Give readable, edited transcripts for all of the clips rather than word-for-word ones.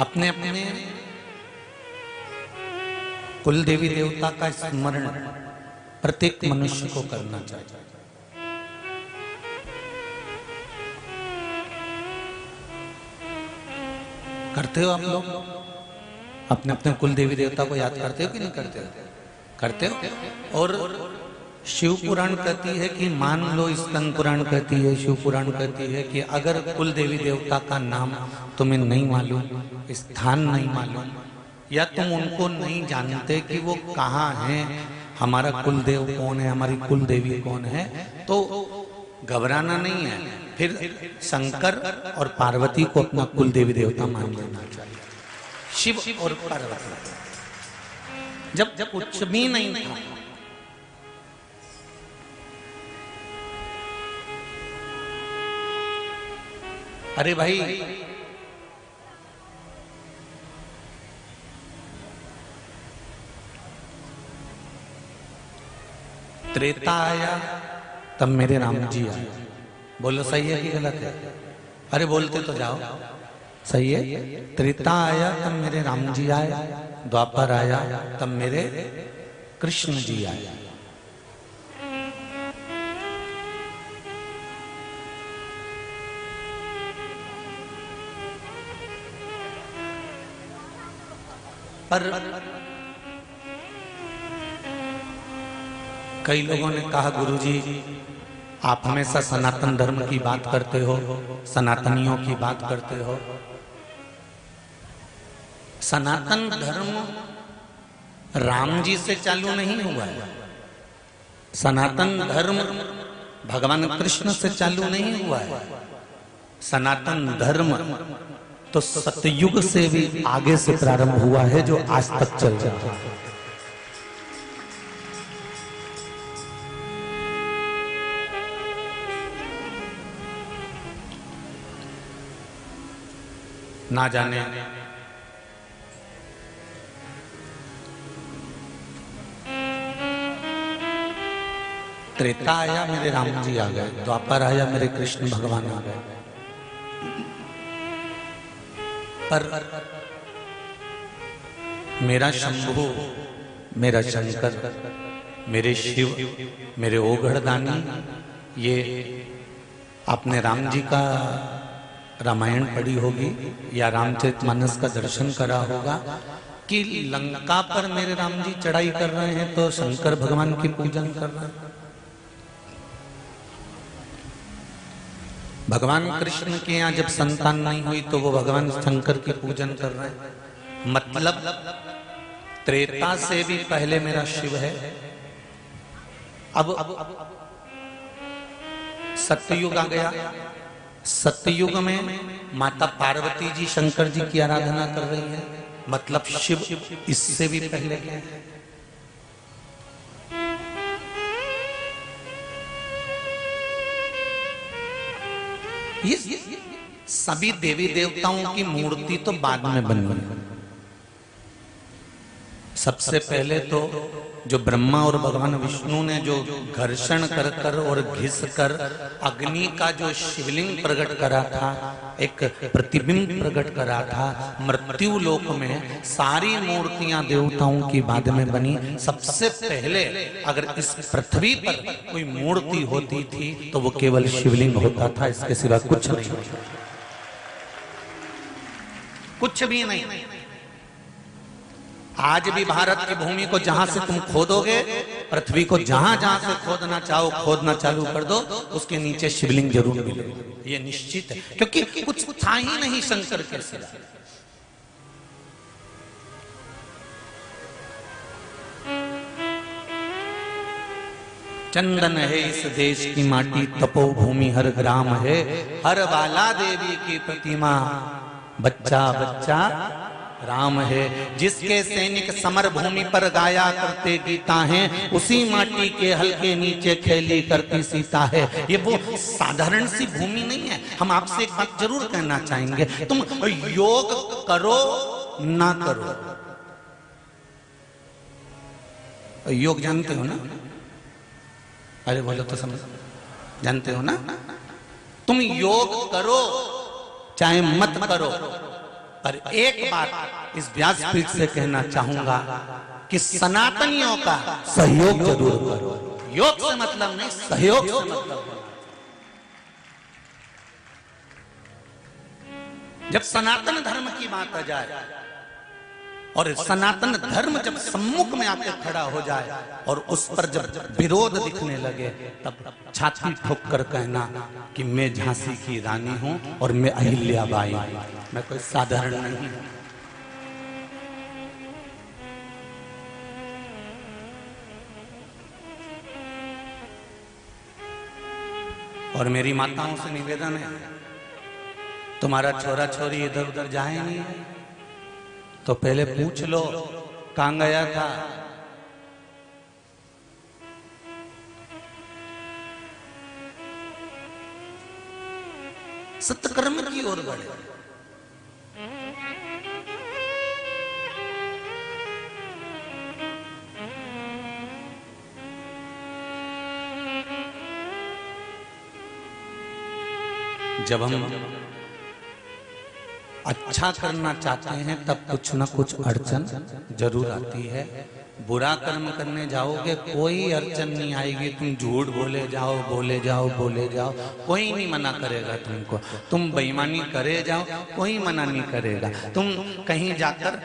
अपने अपने कुल देवी देवता का स्मरण प्रत्येक मनुष्य को करना चाहिए। करते हो आप लोग? अपने अपने कुल देवी देवता को याद करते हो कि नहीं करते हो? करते हो। और शिव पुराण कहती है कि मान लो, स्कंद पुराण कहती है, शिव पुराण कहती है कि अगर कुल देवी देवता का नाम तुम्हें नहीं मालूम, स्थान नहीं मालूम, या तुम उनको नहीं जानते कि वो कहाँ हैं, हमारा कुल देव कौन है, हमारी कुल देवी कौन है, तो घबराना नहीं है। फिर शंकर और पार्वती को अपना कुल देवी देवता मान लेना चाहिए। शिव और पार्वती जब कुछ भी नहीं था, अरे भाई त्रेता आया तब मेरे राम जी आए। बोलो सही है कि गलत है? अरे बोलते तो जाओ। सही है। त्रेता आया तब मेरे राम जी आए, द्वापर आया तब मेरे कृष्ण जी आए। पर कई लोगों ने कहा, गुरुजी आप हमेशा सनातन धर्म की बात करते हो, सनातनियों की बात करते हो। सनातन धर्म राम जी से चालू नहीं हुआ है। सनातन धर्म भगवान कृष्ण से चालू नहीं हुआ है। सनातन धर्म तो सतयुग से भी आगे से प्रारंभ हुआ है, जो आज तक चल रहा है। ना जाने त्रेता आया मेरे राम जी आ गए, द्वापर आया मेरे कृष्ण भगवान आ गए। पर मेरा शंभु, मेरा शंकर, मेरे शिव, मेरे ओघड़दानी, ये आपने राम जी का रामायण पढ़ी होगी या रामचरितमानस का दर्शन करा होगा कि लंका पर मेरे राम जी चढ़ाई कर रहे हैं तो शंकर भगवान की पूजन कर रहे हैं। भगवान कृष्ण के यहाँ जब संतान नहीं हुई तो वो भगवान शंकर की पूजन कर रहे हैं। मतलब त्रेता से भी पहले मेरा शिव है। अब सत्ययुग आ गया। सत्ययुग में माता पार्वती जी शंकर जी की आराधना कर रही है, मतलब शिव इससे भी पहले है। ये सभी देवी देवताओं की मूर्ति तो बाद में बनी। सबसे पहले तो जो ब्रह्मा और भगवान विष्णु ने जो घर्षण कर कर और घिस कर अग्नि का जो शिवलिंग प्रकट करा था, एक प्रतिबिंब प्रकट करा था, मृत्यु लोक में सारी मूर्तियां देवताओं की बाद में बनी। सबसे पहले अगर इस पृथ्वी पर कोई मूर्ति होती थी तो वो केवल शिवलिंग होता था, इसके सिवा कुछ नहीं, कुछ भी नहीं। आज भी भारत की भूमि को जहां से तुम खोदोगे, पृथ्वी को जहां जहां से खोदना चाहो खोदना चालू कर दो, उसके नीचे शिवलिंग जरूर मिलेगा, ये निश्चित है, क्योंकि कुछ था ही नहीं शंकर के सिवा। चंदन है इस देश की माटी, तपोभूमि हर ग्राम है, हर बाला देवी की प्रतिमा, बच्चा बच्चा राम है। जिसके सैनिक समर भूमि पर गाया करते गीता हैं, उसी माटी के हल्के नीचे खेली करती सीता है। ये वो साधारण सी भूमि नहीं है। हम आपसे एक बात जरूर कहना चाहेंगे, तुम योग करो ना करो, योग जानते हो ना? अरे बोलो तो समझ, जानते हो ना? तुम योग करो चाहे मत करो, पर एक बात इस व्यासपीठ से कहना चाहूंगा कि सनातनियों का सहयोग जरूर करो। योग से मतलब नहीं, सहयोग से मतलब। जब सनातन धर्म की बात आ जाए और सनातन धर्म जब सम्मुख में आके खड़ा हो जाए और उस पर जब विरोध दिखने लगे, तब छाती ठोक कर कहना कि मैं झांसी की रानी हूं और मैं अहिल्याबाई हूं, मैं कोई साधारण नहीं हूं। और मेरी माताओं से निवेदन है, तुम्हारा छोरा छोरी इधर उधर जाए नहीं तो पहले पूछ लो कहां गया था। सत्कर्म की ओर बढ़े। जब हम अच्छा करना चाहते हैं तब कुछ ना कुछ अड़चन जरूर आती है। बुरा कर्म करने जाओगे कोई अड़चन नहीं आएगी, तुम झूठ बोले जाओ बोले जाओ बोले जाओ, कोई नहीं मना करेगा तुमको। तुम बेईमानी करे जाओ, कोई मना नहीं करेगा। तुम कहीं जाकर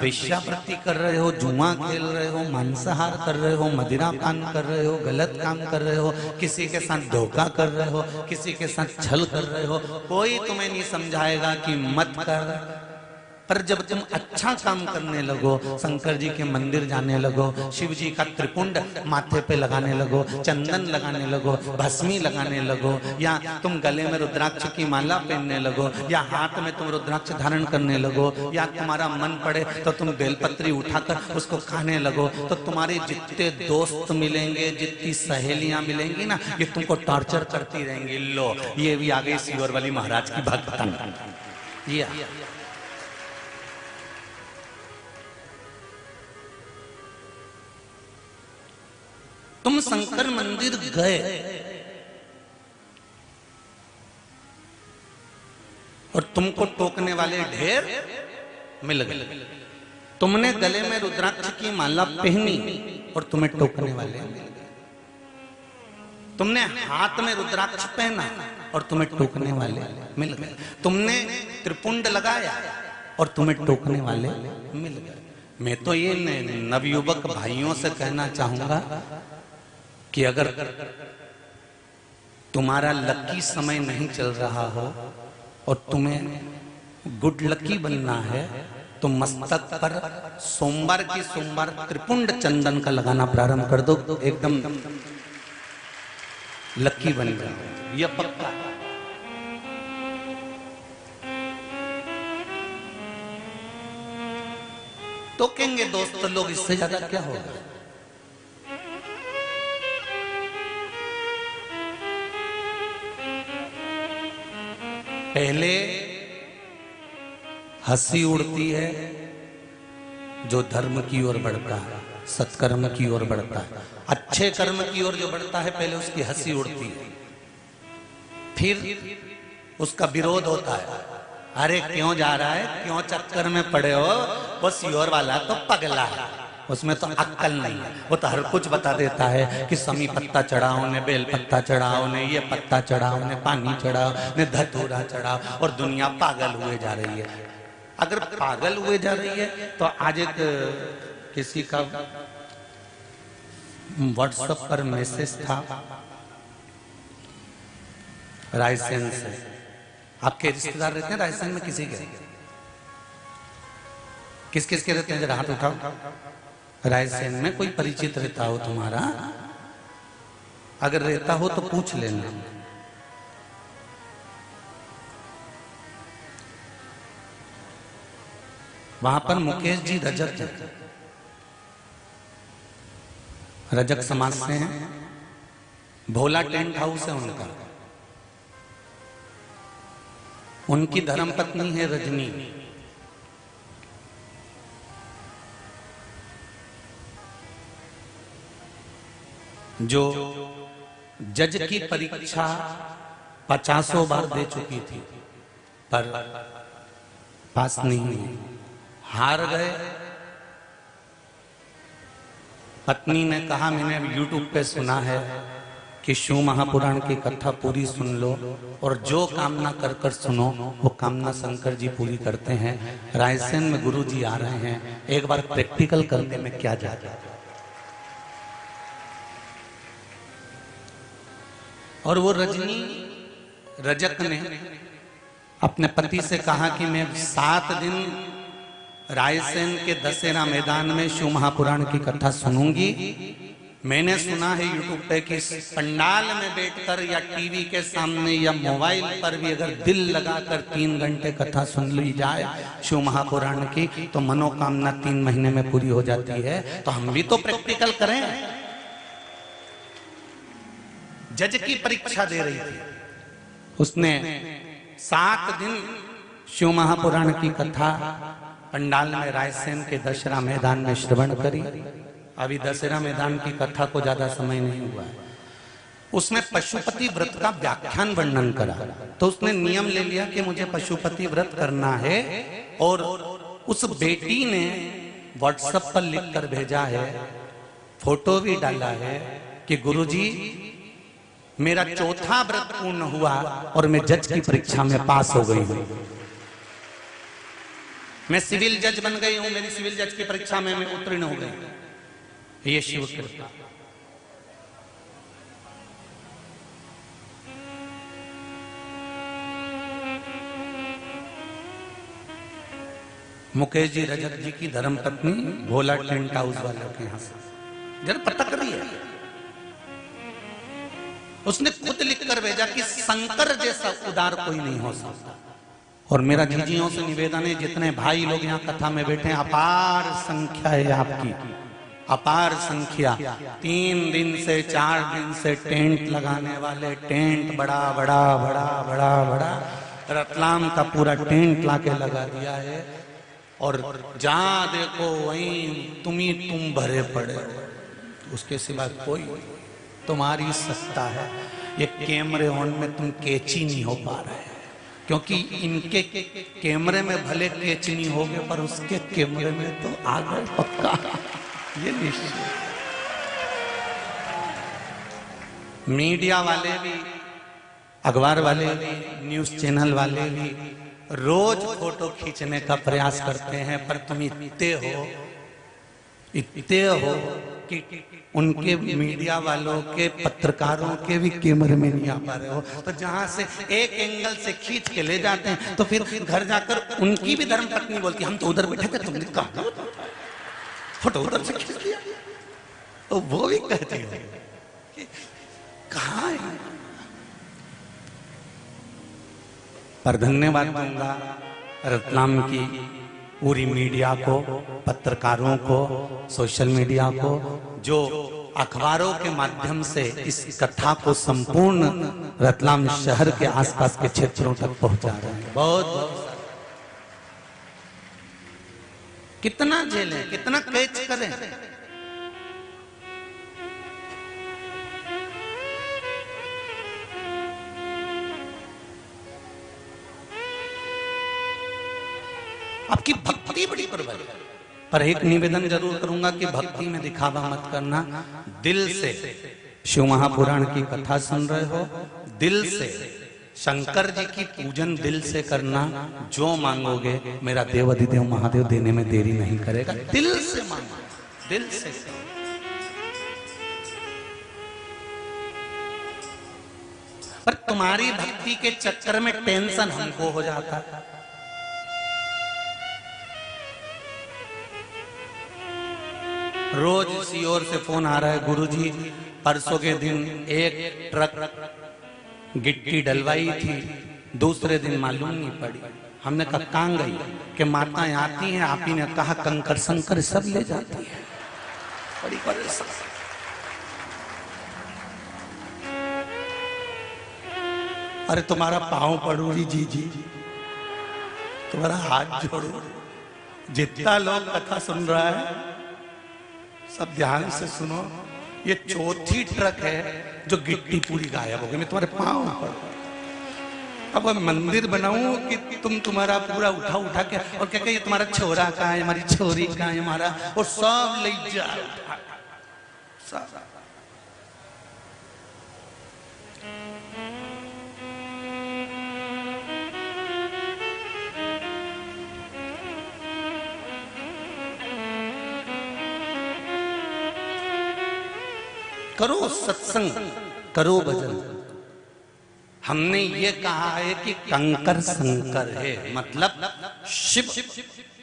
वेश्यावृत्ति कर रहे हो, जुआ खेल रहे हो, मांसाहार कर रहे हो, मदिरा पान कर रहे हो, गलत काम कर रहे हो, किसी के साथ धोखा कर रहे हो, किसी के साथ छल कर रहे हो, कोई तुम्हें नहीं समझाएगा कि मत कर। पर जब तुम अच्छा काम करने लगो, शंकर जी के मंदिर जाने लगो, शिव जी का त्रिपुंड माथे पे लगाने लगो, चंदन लगाने लगो, भस्मी लगाने लगो, या तुम गले में रुद्राक्ष की माला पहनने लगो, या हाथ में तुम रुद्राक्ष धारण करने लगो, या तुम्हारा मन पड़े तो तुम बेलपत्री उठाकर उसको खाने लगो, तो तुम्हारे जितने दोस्त मिलेंगे, जितनी सहेलियां मिलेंगी ना, ये तुमको टॉर्चर करती रहेंगी। लो ये भी आ गई सीवर वाली महाराज की बात बताना। ये तुम शंकर मंदिर गए और तुमको टोकने वाले ढेर मिल गए। तुमने गले में रुद्राक्ष की माला पहनी और तुम्हें टोकने वाले मिल गए। तुमने हाथ में रुद्राक्ष पहना और तुम्हें टोकने वाले मिल गए। तुमने त्रिपुंड लगाया और तुम्हें टोकने वाले मिल गए। मैं तो ये नवयुवक भाइयों से कहना चाहूंगा कि अगर तुम्हारा लकी समय नहीं चल रहा हो और तुम्हें गुड लकी बनना है, तो मस्तक पर सोमवार की सोमवार त्रिपुंड चंदन का लगाना प्रारंभ कर दो, एकदम लकी बन जाओ, यह पक्का। तो कहेंगे दोस्त लोग, इससे ज्यादा क्या होगा। पहले हंसी उड़ती है जो धर्म की ओर बढ़ता है, सत्कर्म की ओर बढ़ता है, अच्छे कर्म की ओर जो बढ़ता है, पहले उसकी हंसी उड़ती है, फिर उसका विरोध होता है। अरे क्यों जा रहा है, क्यों चक्कर में पड़े हो, वो सीहोर वाला तो पगला है, उसमें तो अक्कल नहीं है, वो तो हर कुछ बता देता है कि समी पत्ता चढ़ाओ ने, बेल पत्ता चढ़ाओ ने, ये पत्ता चढ़ाओ ने, पानी चढ़ाओ ने, धतूरा चढ़ाओ, और दुनिया पागल हुए जा रही है। अगर पागल हुए जा रही है तो आज एक किसी का व्हाट्सएप पर मैसेज था रायसेन से। आपके रिश्तेदार रहते हैं रायसेन में, किसी के किस किस के रहते हैं, जरा हाथ उठाओ। रायसेन में कोई परिचित रहता हो तुम्हारा, अगर रहता हो तो पूछ लेना। वहां पर मुकेश जी रजक थे, रजक समाज से हैं, भोला टेंट हाउस है उनका। उनकी धर्मपत्नी है रजनी। जो जज की परीक्षा 50 बार दे चुकी थी, पर पास नहीं हुई, हार गए। पत्नी ने कहा मैंने यूट्यूब पे सुना है कि शिव महापुराण की कथा पूरी सुन लो और जो कामना कर कर सुनो वो कामना शंकर जी पूरी करते हैं। रायसेन में गुरु जी आ रहे हैं, एक बार प्रैक्टिकल करने में क्या जाता है। और वो रजनी रजक ने अपने पति से कहा कि मैं 7 दिन रायसेन के दशहरा मैदान में शिव महापुराण की कथा सुनूंगी। मैंने सुना है यूट्यूब पे कि पंडाल में बैठकर या टीवी के सामने या मोबाइल पर भी अगर दिल लगाकर 3 घंटे कथा सुन ली जाए शिव महापुराण की तो मनोकामना 3 महीने में पूरी हो जाती है। तो हम भी तो प्रैक्टिकल करें। जज की परीक्षा दे रही थी, उसने 7 दिन शिव महापुराण की कथा पंडाल में रायसेन के दशहरा मैदान में श्रवण करी। अभी दशहरा मैदान की कथा को ज्यादा समय नहीं हुआ है। उसमें पशुपति व्रत का व्याख्यान वर्णन करा, तो उसने नियम ले लिया कि मुझे पशुपति व्रत करना है। और उस बेटी ने व्हाट्सएप पर लिखकर भेजा है, फोटो भी डाला है कि गुरुजी मेरा 4था व्रत पूर्ण हुआ और मैं जज की परीक्षा में पास हो गई हूं। मैं सिविल जज बन गई हूं, मेरी सिविल जज की परीक्षा में मैं उत्तीर्ण हो गई। ये शिव कृपा। मुकेश जी रजक जी की धर्मपत्नी भोला टेंट हाउस वालों के यहां से जरा पता करिए। उसने खुद लिखकर भेजा कि शंकर जैसा उदार कोई नहीं हो सकता। और मेरा जीजियों से निवेदन है, जितने भाई लोग यहाँ कथा में बैठे हैं, अपार संख्या है आपकी, अपार संख्या। 3 दिन से 4 दिन से टेंट लगाने वाले, टेंट बड़ा बड़ा बड़ा बड़ा बड़ा रतलाम का पूरा टेंट लाके लगा दिया है। और जहां देखो वहीं तुम भरे पड़े हो, उसके सिवा कोई तुम्हारी सत्ता है। ये कैमरे ऑन में तुम कैची नहीं हो पा रहे, क्योंकि इनके कैमरे में भले कैच नहीं होगे पर उसके कैमरे में तो आ गए पक्का, ये निश्चित। मीडिया वाले भी, अखबार वाले भी, न्यूज चैनल वाले भी रोज फोटो खींचने का प्रयास करते हैं, पर तुम इतने हो कि उनके मीडिया वालों के, पत्रकारों के भी कैमरे में नहीं आ पा रहे हो। तो जहां से एक एंगल से खींच के ले जाते हैं तो फिर घर जाकर उनकी भी धर्मपत्नी बोलती, हम तो उधर बैठे थे, तुमने कहा फोटो उधर से खींच लिया। तो वो भी कहती है कि कहाँ है। पर धन्यवाद दूंगा रतलाम की पूरी मीडिया को, पत्रकारों को, सोशल मीडिया को, जो अखबारों के माध्यम से इस कथा को संपूर्ण रतलाम शहर के आसपास के क्षेत्रों तक पहुंचा रहे हैं। बहुत कितना झेलें, कितना कैच करें। आपकी भक्ति बड़ी प्रबल है, पर एक निवेदन जरूर करूंगा कि भक्ति में दिखावा मत करना। दिल से शिव महापुराण की कथा सुन रहे हो, दिल से शंकर जी की पूजन दिल से करना। जो मांगोगे मेरा देव अधिदेव महादेव देने में देरी नहीं करेगा। दिल से मांगो, दिल से। पर तुम्हारी भक्ति के चक्कर में टेंशन हमको हो जाता है। रोज सीओर से फोन आ रहा है, गुरुजी परसों के दिन एक ट्रक गिट्टी डलवाई थी, दूसरे दिन मालूम नहीं पड़ी। हमने कहा कहाँ गई? कि माताएं आती हैं, आप ही ने कहा कंकर संकर सब ले जाती है। बड़ी परेशान। अरे तुम्हारा पाँव पड़ू जी, तुम्हारा हाथ जोड़ू। जितना लोग कथा सुन रहा है सब ध्यान से सुनो। ये 4थी ट्रक है जो गिट्टी पूरी गायब हो गई। मैं तुम्हारे पाँव पर अब मंदिर बनाऊं कि तुम्हारा पूरा उठा उठा के और क्या ये तुम्हारा छोरा कहाँ है, हमारी छोरी कहाँ है, हमारा, और सब ले जा सब। करो सत्संग, करो भजन। हमने ये कहा है कि कंकर संकर है, मतलब शिव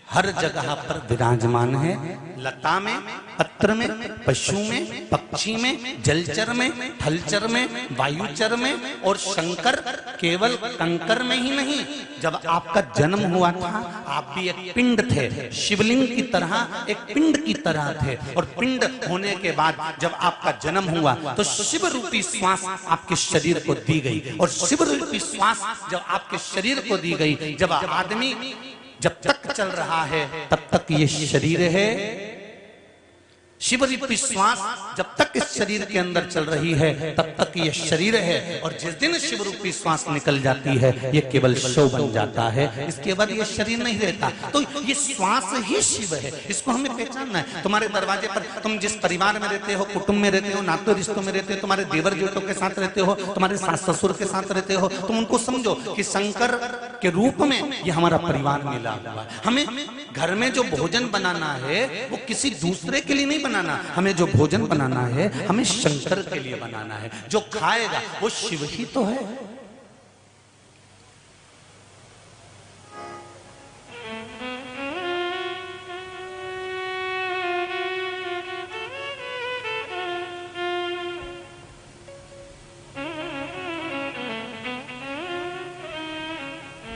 हर जगह पर विराजमान है, लता में, पत्र में, पशु में, पक्षी में, जलचर में, थलचर में, वायुचर में, और शंकर केवल कंकर में ही नहीं। जब आपका जन्म हुआ था आप भी एक पिंड थे, शिवलिंग की तरह एक पिंड की तरह थे, और पिंड होने के बाद जब आपका जन्म हुआ तो शिव रूपी श्वास आपके शरीर को दी गई, और शिव रूपी श्वास जब आपके शरीर को दी गई, जब आदमी जब तक चल रहा है तब तक ये शरीर है। शिव रूपी श्वास जब तक इस शरीर के अंदर चल रही है तब तक ये शरीर है, और जिस दिन शिव रूपी श्वास निकल जाती है ये केवल शव बन जाता है, इसके बाद ये शरीर नहीं रहता। तो ये श्वास ही शिव है, इसको हमें पहचानना है। तुम्हारे दरवाजे पर तुम जिस परिवार में रहते हो, कुटुंब में रहते हो, नाते रिश्तों में रहते हो, तुम्हारे देवर जेठों के साथ रहते हो, तुम्हारे सास ससुर के साथ रहते हो, तुम उनको समझो कि शंकर के रूप में ये हमारा परिवार मिला हुआ है। हमें घर में जो भोजन बनाना है वो किसी दूसरे के लिए नहीं बनाना, हमें जो भोजन बनाना है हमें शंकर के लिए बनाना है। जो खाएगा वो शिव ही तो है।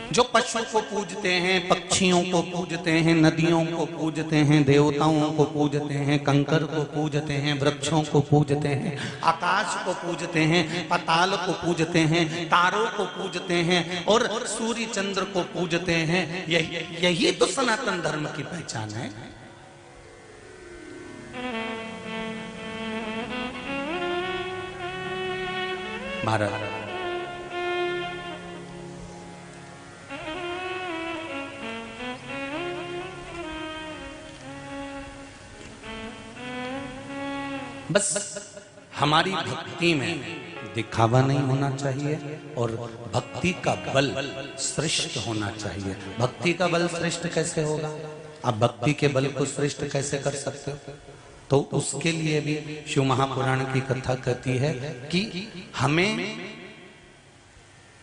जो पशु को पूजते हैं, पक्षियों को पूजते हैं, नदियों को पूजते हैं, देवताओं को पूजते हैं, कंकर को पूजते हैं, वृक्षों को पूजते हैं, आकाश को पूजते हैं, पाताल को पूजते हैं, तारों को पूजते हैं, और सूर्य चंद्र को पूजते हैं। यही तो सनातन धर्म की पहचान है। महाराज बस हमारी भक्ति में दिखावा नहीं होना चाहिए, और भक्ति का बल श्रेष्ठ होना चाहिए। भक्ति का बल श्रेष्ठ कैसे होगा? आप भक्ति के बल को श्रेष्ठ कैसे कर सकते हो? तो उसके लिए भी शिव महापुराण की कथा कहती है कि हमें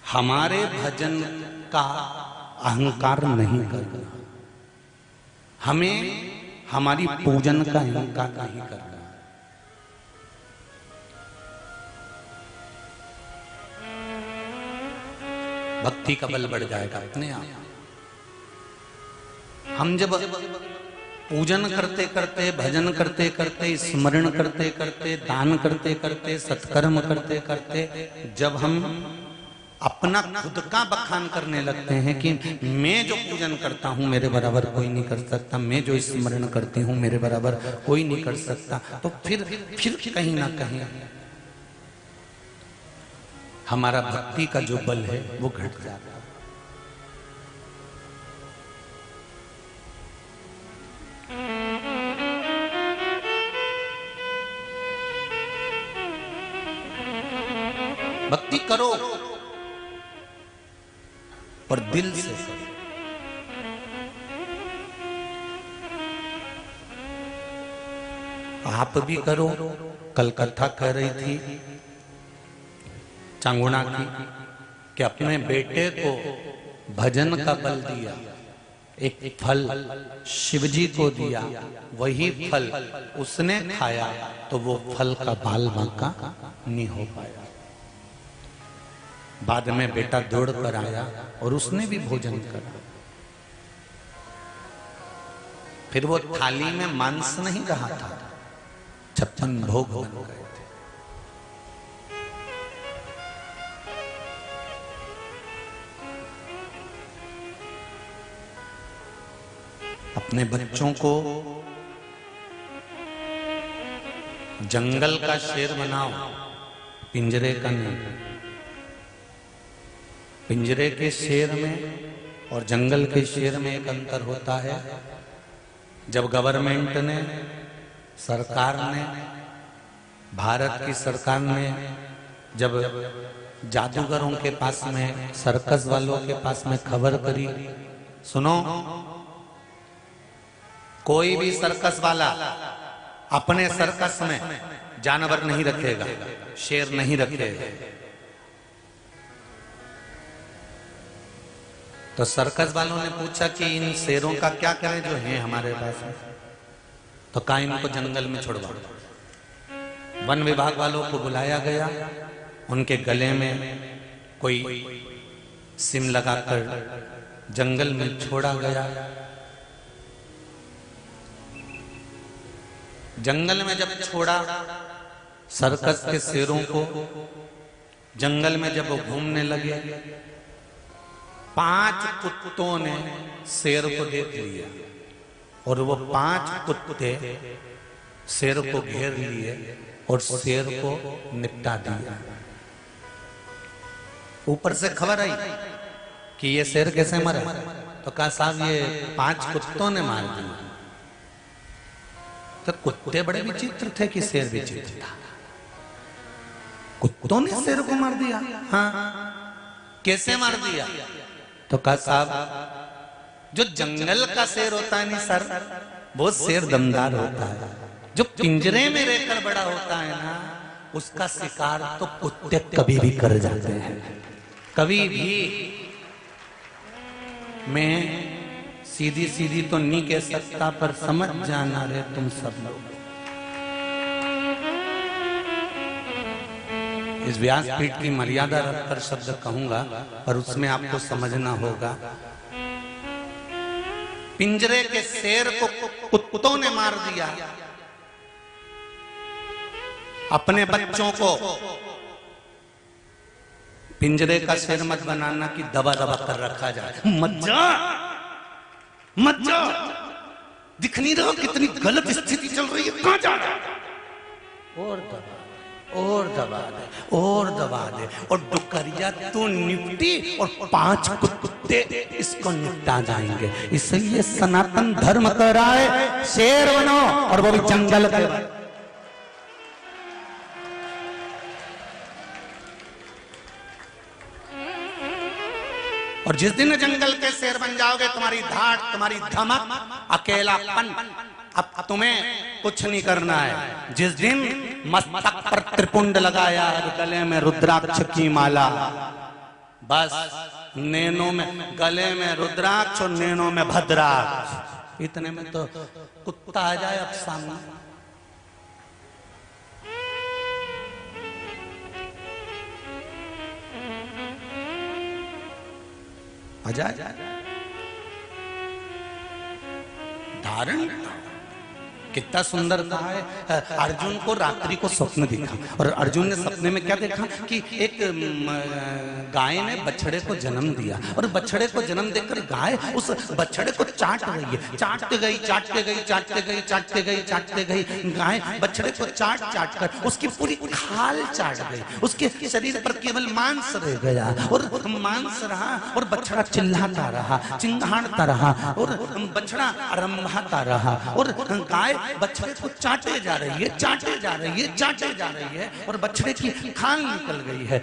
हमारे भजन का अहंकार नहीं करना, हमें हमारी पूजन का अहंकार नहीं करना। भक्ति का बल बढ़ जाएगा अपने आप। हम जब पूजन करते करते, भजन करते करते, स्मरण करते करते, दान करते करते, सत्कर्म करते करते, जब हम अपना खुद का बखान करने लगते हैं कि मैं जो पूजन करता हूं मेरे बराबर कोई नहीं कर सकता, मैं जो स्मरण करती हूं मेरे बराबर कोई नहीं कर सकता, तो फिर कहीं ना कहीं हमारा भक्ति का जो बल है वो घट जाता है। भक्ति करो और दिल से करो। आप भी करो। कल कथा कह रही थी चांगुना की कि अपने बेटे को भजन का बल दिया, एक फल शिवजी को दिया, वही फल उसने खाया तो वो फल का बाल बांका नहीं हो पाया। बाद में बेटा दौड़ कर आया और उसने भी भोजन करा, फिर वो थाली में मांस नहीं रहा था, 56 भोग बन गए थे। अपने बच्चों को जंगल का शेर बनाओ, पिंजरे का नहीं। पिंजरे के शेर में और जंगल के शेर में एक अंतर होता है। जब गवर्नमेंट ने, सरकार ने, भारत की सरकार ने जब जादूगरों के पास में, सर्कस वालों के पास में खबर करी, सुनो, कोई भी सर्कस वाला अपने सर्कस में जानवर नहीं रखेगा, शेर नहीं रखेगा। तो सर्कस वालों ने पूछा कि इन शेरों का क्या करें जो हैं हमारे पास में? तो कहा इनको जंगल में छोड़वा। वन विभाग वालों को बुलाया गया, उनके गले में कोई सिम लगाकर जंगल में छोड़ा गया। जंगल में जब छोड़ा, सर्कस के शेरों को जंगल में जब वो घूमने लगे, 5 कुत्तों ने शेर को देख लिया और वो 5 कुत्ते शेर को घेर लिए और शेर को निपटा दिया। ऊपर से खबर आई कि ये शेर कैसे मरा, तो कहा साहब ये 5 कुत्तों ने मार दिया। तो कुत्ते बड़े विचित्र थे कि शेर विचित्र था। कुत्तों ने शेर को मार दिया? हाँ, कैसे मार दिया? तो कहा साहब जो जंगल का शेर होता है नहीं सर, वो शेर दमदार होता है। जो पिंजरे में रहकर बड़ा होता है ना, उसका शिकार तो कुत्ते कभी भी कर जाते हैं, कभी भी। मैं सीधी सीधी तो नहीं कह सकता, पर समझ जाना रे तुम सब लोग। इस व्यासपीठ की मर्यादा रखकर शब्द कहूंगा, पर उसमें आपको समझना होगा। पिंजरे के शेर को कुत्तों ने मार दिया, अपने बच्चों को पिंजरे का शेर मत बनाना कि दबा दबा कर रखा जाए। मत जा, मत जा, दिख नहीं रहा कितनी गलत स्थिति चल रही है, कहां जा रहा है? और दबा, और दबा दे, और दबा दे, और डुकरिया तू निपटी और 5 कुत्ते इसको निपटा जाएंगे। इसलिए सनातन धर्म कह रहा है शेर बनो, और वो भी जंगल के। और जिस दिन जंगल के शेर बन जाओगे, तुम्हारी धाड़, तुम्हारी धमक, अकेलापन, अब तुम्हें कुछ नहीं करना है। जिस दिन मस्तक पर त्रिपुंड लगाया और गले में रुद्राक्ष की माला, बस नैनों में, गले में रुद्राक्ष और नैनों में भद्राक्ष, इतने में तो कुत्ता आ जाए अब सामने। आ जाए धारण। कितना सुंदर कहा है। अर्जुन को रात्रि को स्वप्न दिखा, और अर्जुन ने सपने में क्या देखा कि एक गाय ने बछड़े को जन्म दिया, और बछड़े को जन्म देकर गाय उस बछड़े को चाट रही है। चाटते गई, चाटते गई, चाटते गई, चाटते गई, चाटते गई, गाय बछड़े को चाट चाट कर उसकी पूरी खाल चाट गई। उसके शरीर पर केवल मांस रह गया, और मांस रहा, और बछड़ा चिल्लाता रहा, चिंगाड़ता रहा, और बछड़ा रंभाता रहा, और गाय बछड़े को चाटे जा रही है, चाटे जा रही है, चाटे जा रही है, और बछड़े की खाल निकल गई है।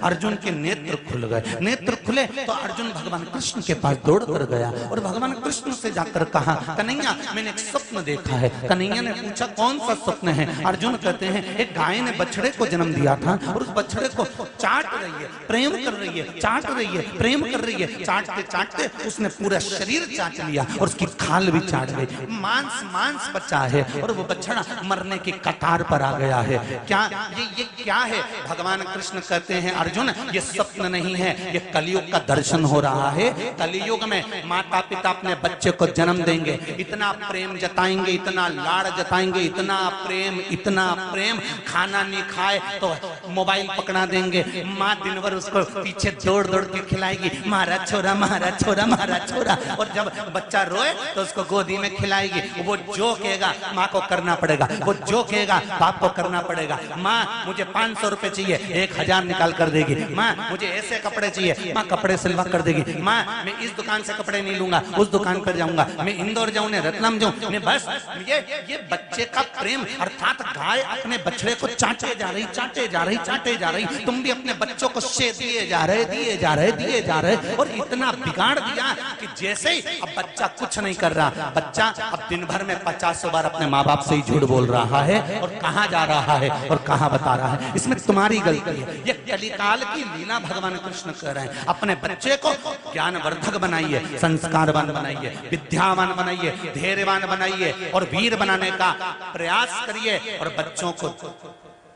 अर्जुन के नेत्र खुल गए। नेत्र खुले तो अर्जुन भगवान कृष्ण के पास दौड़ कर गया, और भगवान कृष्ण से जाकर कहा, कन्हैया मैंने एक स्वप्न देखा है। कन्हैया ने पूछा कौन सा स्वप्न है? अर्जुन कहते हैं एक गाय ने बछड़े को जन्म दिया था, और उस बछड़े को चाट रही है, प्रेम कर रही है, चाट रही है, प्रेम कर रही है। चाटते चाटते उसने पूरा शरीर चाट लिया, और उसकी खाल भी चाट गई। मांस मांस बचा है, और वो बछड़ा मरने की कतार पर आ गया है। क्या ये क्या है? भगवान कृष्ण कहते हैं अर्जुन ये स्वप्न नहीं है, ये कलयुग का दर्शन हो रहा है। कलयुग में माता पिता अपने बच्चे को जन्म देंगे, इतना प्रेम जताएंगे, इतना लाड़ जताएंगे, इतना प्रेम, खाना नहीं खाए तो मोबाइल पकड़ा देंगे। माँ दिन भर उसको पीछे दौड़ दौड़ के खिलाएगी, मारा छोरा, मारा छोरा, मारा छोरा, और जब बच्चा रोए तो उसको गोदी में खिलाएगी। वो जो कहेगा कहेगा माँ को करना पड़ेगा, वो जो कहेगा बाप को करना पड़ेगा। माँ मुझे 500 रुपए चाहिए, 1000 निकाल कर देगी। माँ मुझे ऐसे कपड़े चाहिए, माँ कपड़े सिलवा कर देगी। माँ मैं इस दुकान से कपड़े नहीं लूंगा, उस दुकान पर जाऊंगा, मैं इंदौर जाऊं ने रत्लम जाऊं, मैं बस ये बच्चे का प्रेम, अर्थात गाय अपने बछड़े को चाटे जा रही, चाटे जा रही, चाटे जा रही। तुम भी अपने बच्चों को शे दिए जा रहे, दिए जा रहे, दिए जा रहे, और इतना बिगाड़ दिया कि जैसे ही अब बच्चा कुछ नहीं कर रहा, बच्चा अब दिन भर में 50 बार अपने माँ बाप से ही झूठ बोल रहा है, और कहाँ जा रहा है और कहाँ बता रहा है। इसमें तुम्हारी गलती है। ये कलिकाल की लीला भगवान कृष्ण कर रहे हैं। अपने बच्चे को ज्ञानवर्धक बनाइए, संस्कारवान बनाइए, विद्यावान बनाइए, धैर्यवान बनाइए और वीर बनाने का प्रयास करिए। और बच्चों को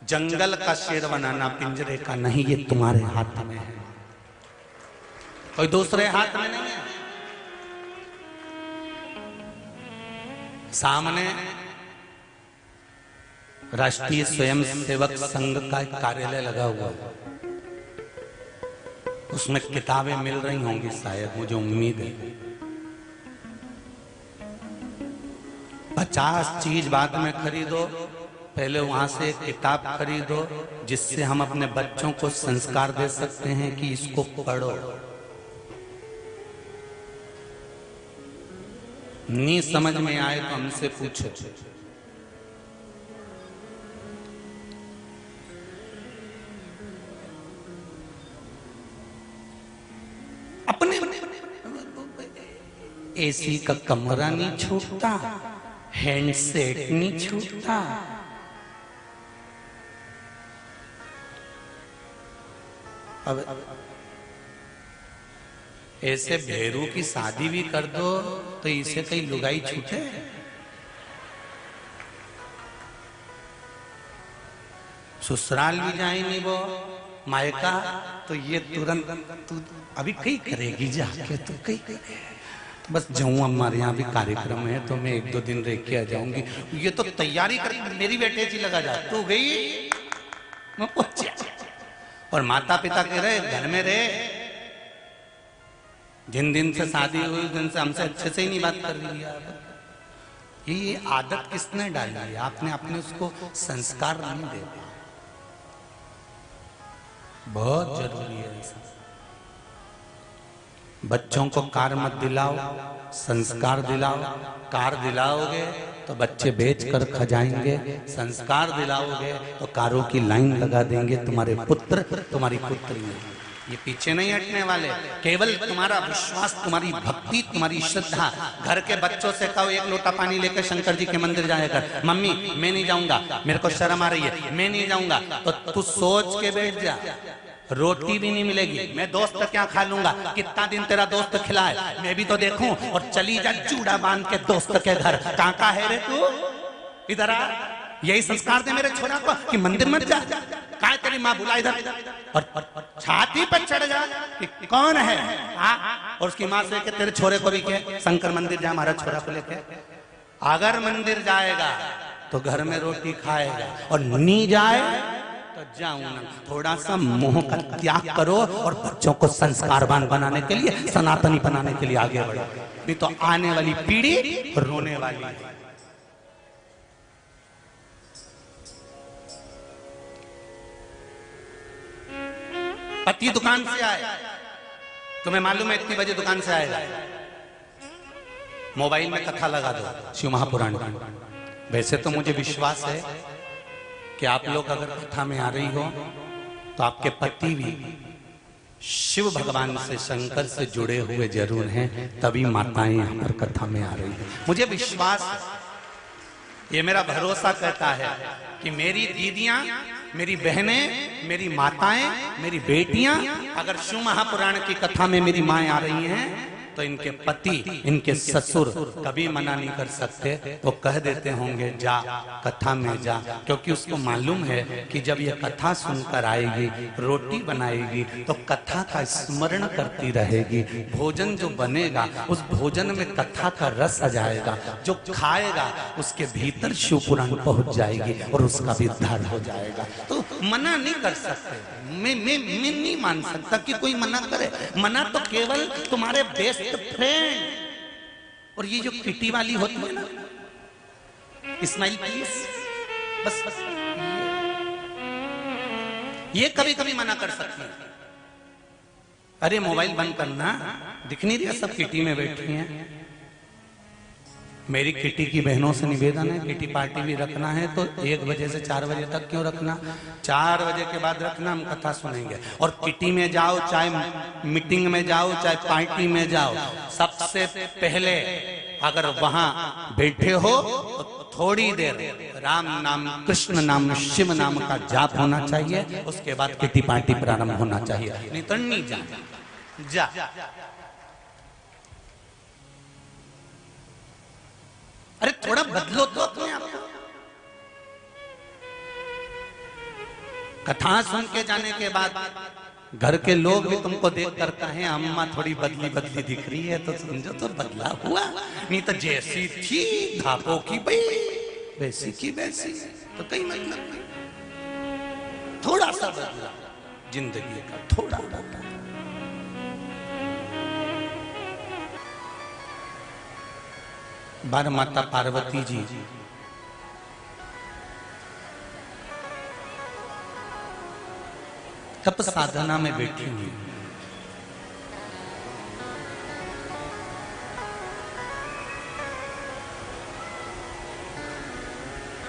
जंगल का शेर बनाना, पिंजरे का नहीं, ये तुम्हारे हाथ में है, कोई दूसरे हाथ में नहीं है। सामने राष्ट्रीय स्वयंसेवक संघ का एक कार्यालय लगा हुआ है, उसमें किताबें मिल रही होंगी शायद, मुझे उम्मीद है। 50 चीज बाद में खरीदो, पहले वहां से एक किताब खरीदो जिससे हम अपने बच्चों को संस्कार दे सकते हैं कि इसको पढ़ो। नहीं समझ में आए तो हमसे पूछो। अपने एसी का कमरा नहीं छूटता, हैंडसेट नहीं छूटता। अब ऐसे भेरू की शादी भी कर दो तो इसे कई लुगाई छूटे। ससुराल भी जाए नहीं वो, मायका तो ये तुरंत तू अभी कई करेगी जाके, तू कई तो बस जाऊं, हमारे यहाँ भी कार्यक्रम है तो मैं 1-2 दिन रह के आ जाऊंगी। ये तो तैयारी कर, मेरी बेटे जी लगा जा, तू गई मैं पहुंच। और माता पिता कह रहे घर में रहे, जिन दिन से शादी हुई उस दिन से हमसे अच्छे से ही नहीं बात कर रही है। ये आदत किसने डाली है? आपने अपने उसको संस्कार नहीं दे पाया। बहुत जरूरी है। बच्चों को कार मत दिलाओ, संस्कार दिलाओ। कार दिलाओगे तो बच्चे बेच कर खा जाएंगे, संस्कार दिलाओगे तो कारों की लाइन लगा देंगे तुम्हारे पुत्र, तुम्हारी पुत्री। ये पीछे नहीं हटने वाले। केवल तुम्हारा विश्वास, तुम्हारी भक्ति, तुम्हारी श्रद्धा। घर के बच्चों से कहो 1 लोटा पानी लेकर शंकर जी के मंदिर जाया कर। मम्मी मैं नहीं जाऊंगा, मेरे को शर्म आ रही है, मैं नहीं जाऊंगा। तो तू सोच के बैठ जा, रोटी भी नहीं मिलेगी। मैं दोस्त क्या खा लूंगा, कितना दिन तेरा दोस्त खिलाए, मैं भी तो देखूं। और चली जा चूड़ा बांध के दोस्त के घर। काका है रे तू, इधर आ। यही संस्कार दे मेरे छोरा को कि मंदिर मत जा। कहा तेरी माँ बुला इधर, और छाती पर चढ़ जा कि कौन है। और उसकी माँ से तेरे छोरे को भी कह शंकर मंदिर जा, हमारा छोरा को लेके। अगर मंदिर जाएगा तो घर में रोटी खाएगा, और नहीं जाए तो जाऊं ना। थोड़ा सा मोह का त्याग करो और बच्चों को संस्कारवान बनाने के लिए, सनातनी बनाने के लिए आगे बढ़ो। नहीं तो आने वाली पीढ़ी रोने वाली है। पति दुकान से आए, तुम्हें मालूम है इतनी बजे दुकान से आएगा, मोबाइल में कथा लगा दो शिव महापुराण की। वैसे तो मुझे विश्वास है कि आप लोग अगर कथा में आ रही हो तो आपके पति भी शिव भगवान से, शंकर से जुड़े हुए जरूर हैं, तभी माताएं यहाँ पर कथा में आ रही है। मुझे विश्वास, ये मेरा भरोसा कहता है कि मेरी दीदियां, मेरी बहनें, मेरी माताएं, मेरी बेटियां अगर शिव महापुराण की कथा में मेरी माएं आ रही हैं तो इनके पति, इनके ससुर कभी मना नहीं कर सकते। वो कह देते होंगे जा कथा में जा, क्योंकि उसको मालूम है कि जब ये कथा सुनकर आएगी, रोटी बनाएगी तो कथा का स्मरण करती रहेगी। भोजन जो बनेगा उस भोजन में कथा का रस आ जाएगा, जो खाएगा उसके भीतर शिव पुराण पहुंच जाएगी और उसका भी उद्धार हो जाएगा। तो मना नहीं कर सकते। मैं नहीं मान सकता कि कोई मना करे। मना तो केवल तुम्हारे बेस्ट फ्रेंड, और ये जो किटी वाली होती है ना, स्माइल प्लीज, बस बस ये कभी कभी मना कर सकती है। अरे मोबाइल बंद करना, दिख नहीं रहा सब किटी में बैठी हैं। मेरी किटी की बहनों से निवेदन है, किटी पार्टी भी रखना है तो 1 बजे से 4 बजे तक क्यों रखना, 4 बजे के बाद रखना, हम कथा सुनेंगे। और किटी में जाओ, चाहे मीटिंग में जाओ, चाहे पार्टी में जाओ, सबसे पहले अगर वहां बैठे हो तो थोड़ी देर राम नाम, कृष्ण नाम, शिव नाम का जाप होना चाहिए, उसके बाद किटी पार्टी प्रारंभ होना चाहिए, नहीं तो नहीं जा। अरे थोड़ा बदलो तो अपने आप को। कथा सुन के जाने के बाद घर के लोग भी तुमको देख कर कहें अम्मा थोड़ी बदली बदली दिख रही है, तो समझो तो बदला हुआ, नहीं तो जैसी थी धापो की भाई वैसी की वैसी, तो कहीं मतलब नहीं। थोड़ा सा बदला जिंदगी का, थोड़ा बदला। बार माता पार्वती जी तप साधना में बैठी हुई,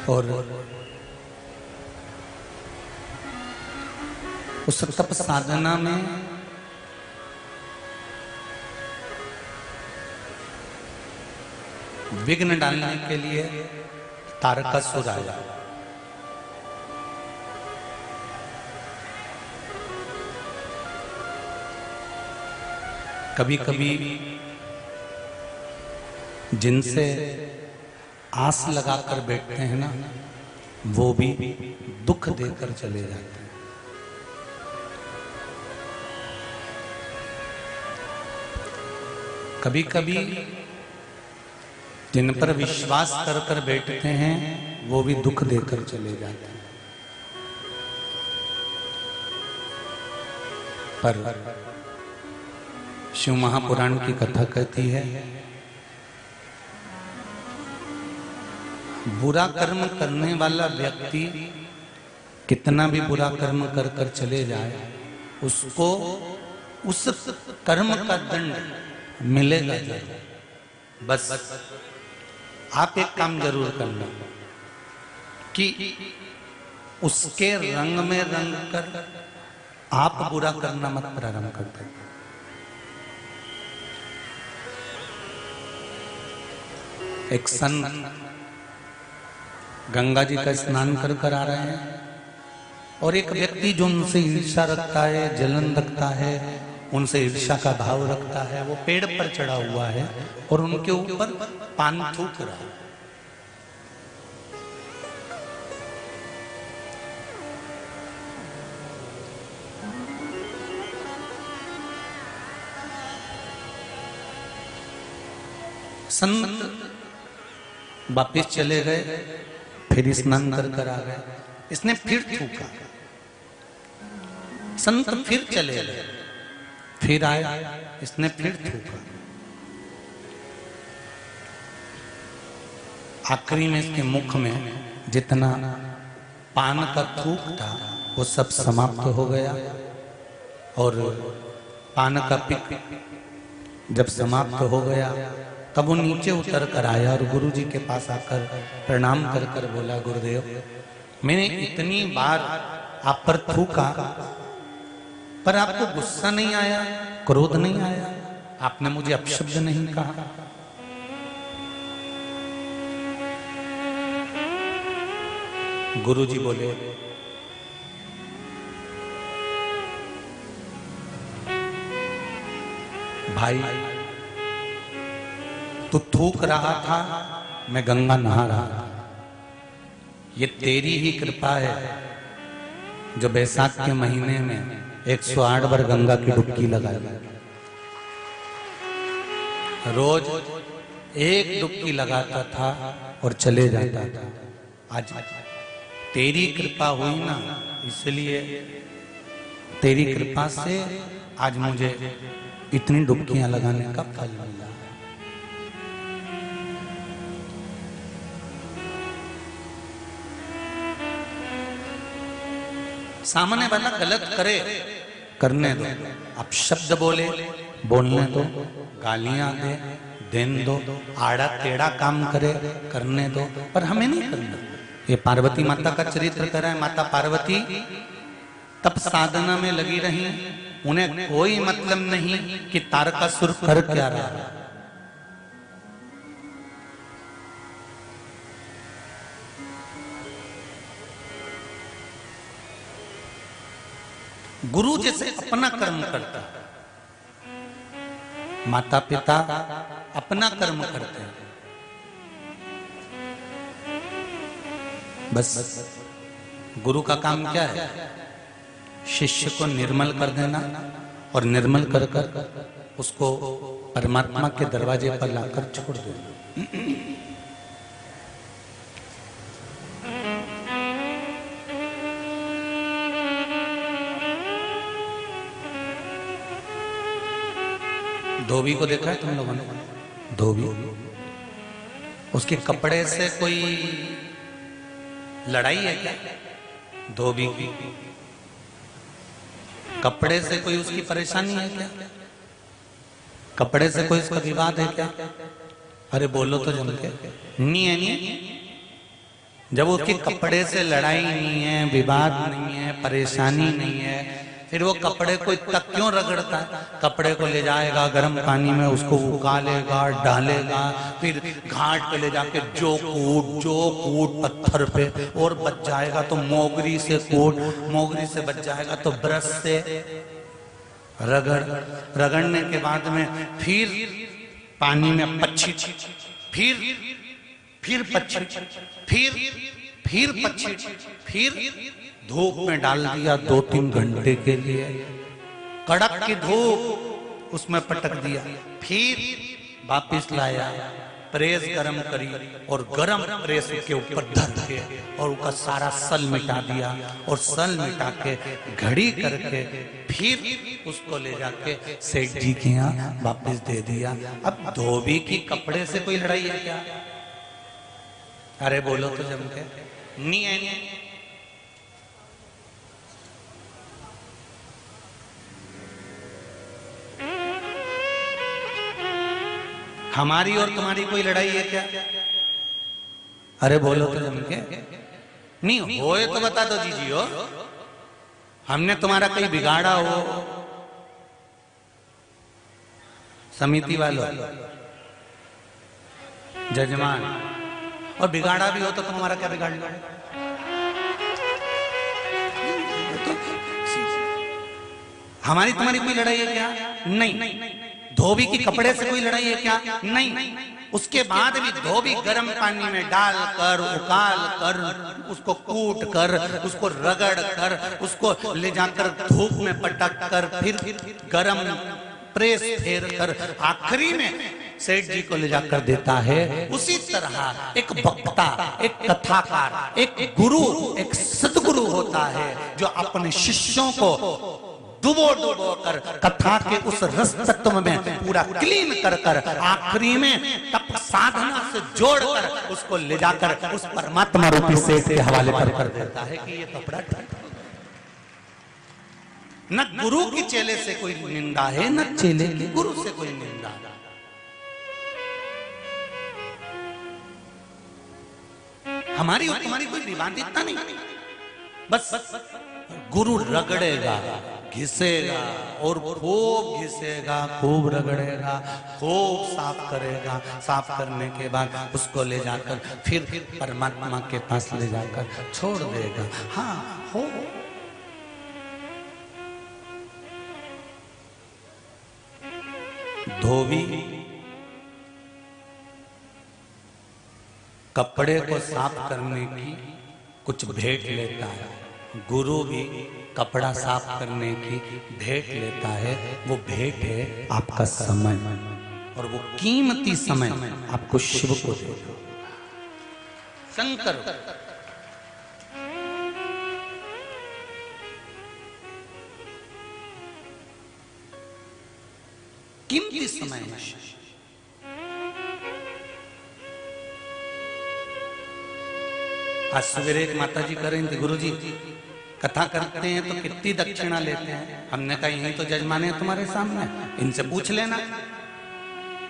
और उस तप साधना में विघ्न डालने के लिए तारकासुर आया। कभी कभी जिनसे आस लगाकर बैठते हैं ना, वो भी दुख देकर चले जाते हैं। कभी कभी जिन पर विश्वास कर कर बैठते हैं वो भी दुख देकर चले जाते हैं। पर शिव महापुराण की कथा कहती है, बुरा कर्म करने वाला व्यक्ति कितना भी बुरा कर्म कर कर चले जाए, उसको उस कर्म का दंड मिलेगा जरूर। बस आप एक काम जरूर करना कि उसके रंग में रंग कर आप बुरा करना मत प्रारंभ कर दो। एक संत गंगा जी का स्नान कर कर आ रहे हैं, और एक व्यक्ति जो उनसे ईर्ष्या रखता है, जलन रखता है, उनसे ईर्ष्या का भाव रखता है, वो पेड़ पर चढ़ा हुआ है और उनके ऊपर पान थूक रहा है। संत वापिस चले गए, फिर स्नान कर कर आ गए, इसने फिर थूका। संत फिर चले गए, फिर आए, इसने फिर थूका। आखिरी में इसके मुख में जितना पान का थूक था वो सब समाप्त हो गया, और पान का पिक जब समाप्त हो गया तब वो नीचे उतर कर आया और गुरु जी के पास आकर प्रणाम कर कर बोला, गुरुदेव मैंने इतनी बार आप पर थूका पर आपको गुस्सा नहीं आया, क्रोध नहीं आया, आपने मुझे अपशब्द नहीं कहा। गुरु जी बोले, भाई तू थूक रहा था, मैं गंगा नहा रहा था, ये तेरी ही कृपा है जो बैसाख के महीने में 108 बार गंगा की डुबकी लगाई। रोज एक डुबकी लगाता था और चले जाता था। आज तेरी कृपा हुई ना, इसलिए तेरी कृपा से आज मुझे इतनी डुबकियां लगाने का फल मिला है। सामने वाला गलत करे, करने दो। आप शब्द बोले, बोलने दो। गालियां दे, देन दो। आड़ा टेढ़ा काम करे, करने दो, पर हमें नहीं करना। ये पार्वती माता का चरित्र कर रहा है। माता पार्वती तब साधना में लगी रही, उन्हें कोई मतलब नहीं कि तारकासुर कर क्या रहा है। गुरु जैसे अपना कर्म करता है, माता पिता अपना कर्म करते हैं, बस गुरु का काम क्या है? शिष्य को निर्मल कर देना और निर्मल कर कर उसको परमात्मा के दरवाजे पर लाकर छोड़ देना। धोबी को देखा है तुम लोगों ने? धोबी, उसके कपड़े से कोई लड़ाई है क्या? धोबी की कपड़े से कोई उसकी परेशानी है क्या? कपड़े से कोई उसका विवाद है क्या? अरे बोलो तो जम के। नहीं है, नहीं। जब उसके कपड़े से लड़ाई नहीं है, विवाद नहीं है, परेशानी नहीं है, फिर वो कपड़े को इतना क्यों रगड़ता है? कपड़े को ले जाएगा गर्म पानी में, उसको उकालेगा, डालेगा, फिर घाट पे ले जाके जो कूट पत्थर पे, और बच जाएगा तो मोगरी से कूट, मोगरी से बच जाएगा तो ब्रश से रगड़ने के बाद में फिर पानी में पच्छी, फिर पच्छी, फिर पच्छी, फिर धूप में डाल दिया 2-3 घंटे के लिए, कड़क की धूप उसमें पटक दिया, फिर वापिस लाया, प्रेस गरम करी और गरम प्रेस के ऊपर धर के और उसका सारा सल मिटा दिया, और सल मिटा के घड़ी करके फिर उसको ले जाके सेठ जी के यहाँ वापिस दे दिया। अब धोबी की कपड़े से कोई लड़ाई है क्या? अरे बोलो तो जम के। नहीं है, नहीं। हमारी और तुम्हारी कोई लड़ाई है क्या? अरे बोलो तो जम के। नहीं होए तो बता दो जीजी हो, हमने तुम्हारा कहीं बिगाड़ा हो, समिति वालों, जजमान, और बिगाड़ा भी हो तो तुम हमारा क्या बिगाड़ लो? हमारी तुम्हारी कोई लड़ाई है क्या? नहीं। धोबी की कपड़े से कोई लड़ाई है क्या? नहीं। उसके बाद भी धोबी गर्म पानी में डाल कर, उकाल कर, उसको कूट कर, उसको रगड़ कर, उसको ले जाकर धूप में पटक कर, फिर गर्म प्रेस फेर कर आखिरी में सेठ जी को ले जाकर देता है। उसी तरह एक वक्ता, एक कथाकार, एक गुरु, एक सदगुरु होता है जो अपने शिष्यों को डुबो कर कथा के उस रस तत्व में पूरा क्लीन कर आखिरी में तप साधना से जोड़कर उसको ले जाकर उस परमात्मा रूपी सेठ के हवाले कर देता है कि ये कपड़ा न गुरु की चेले से कोई निंदा है, न चेले की गुरु से कोई निंदा है। हमारी और तुम्हारी कोई विवादितता नहीं, बस गुरु रगड़ेगा, घिसेगा और खूब घिसेगा, खूब रगड़ेगा, खूब साफ करेगा, साफ करने के बाद उसको ले जाकर फिर परमात्मा के पास ले जाकर छोड़ देगा। हाँ हो। धोबी कपड़े को साफ करने की कुछ भेंट लेता है, गुरु भी कपड़ा साफ करने की भेंट लेता है। वो भेंट है आपका समय, और वो कीमती समय आपको शिव को दे दो। शंकर कीमती समय है। आज सवेरे एक माता जी कह रही थी, गुरु जी कथा करते हैं तो कितनी दक्षिणा लेते हैं? हमने कहा यही तो जजमाने हैं तुम्हारे सामने, इनसे पूछ लेना।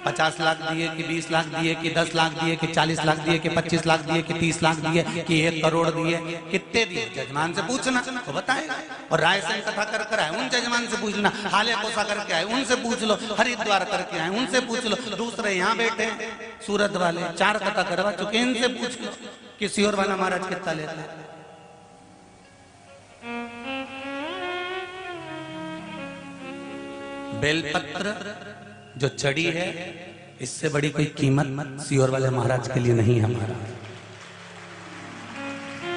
50 लाख दिए कि 20 लाख दिए कि 10 लाख दिए कि 40 लाख दिए कि 25 लाख दिए कि 30 लाख दिए कि 1 करोड़ दिए, कितने दिए? जजमान से पूछना तो बताएगा। और रायसेन कथा कर आए उन जजमान से पूछ लेना, हाले कोसा करके आए उनसे पूछ लो, हरिद्वार करके आए उनसे पूछ लो, दूसरे यहाँ बैठे सूरत वाले 4 कथा करवा चुके इनसे पूछ लो कि सियोर वाला महाराज कितना लेता है। बेलपत्र जो चढ़ी है, इससे बड़ी कोई कीमत सियोर वाले महाराज के लिए नहीं है। हमारा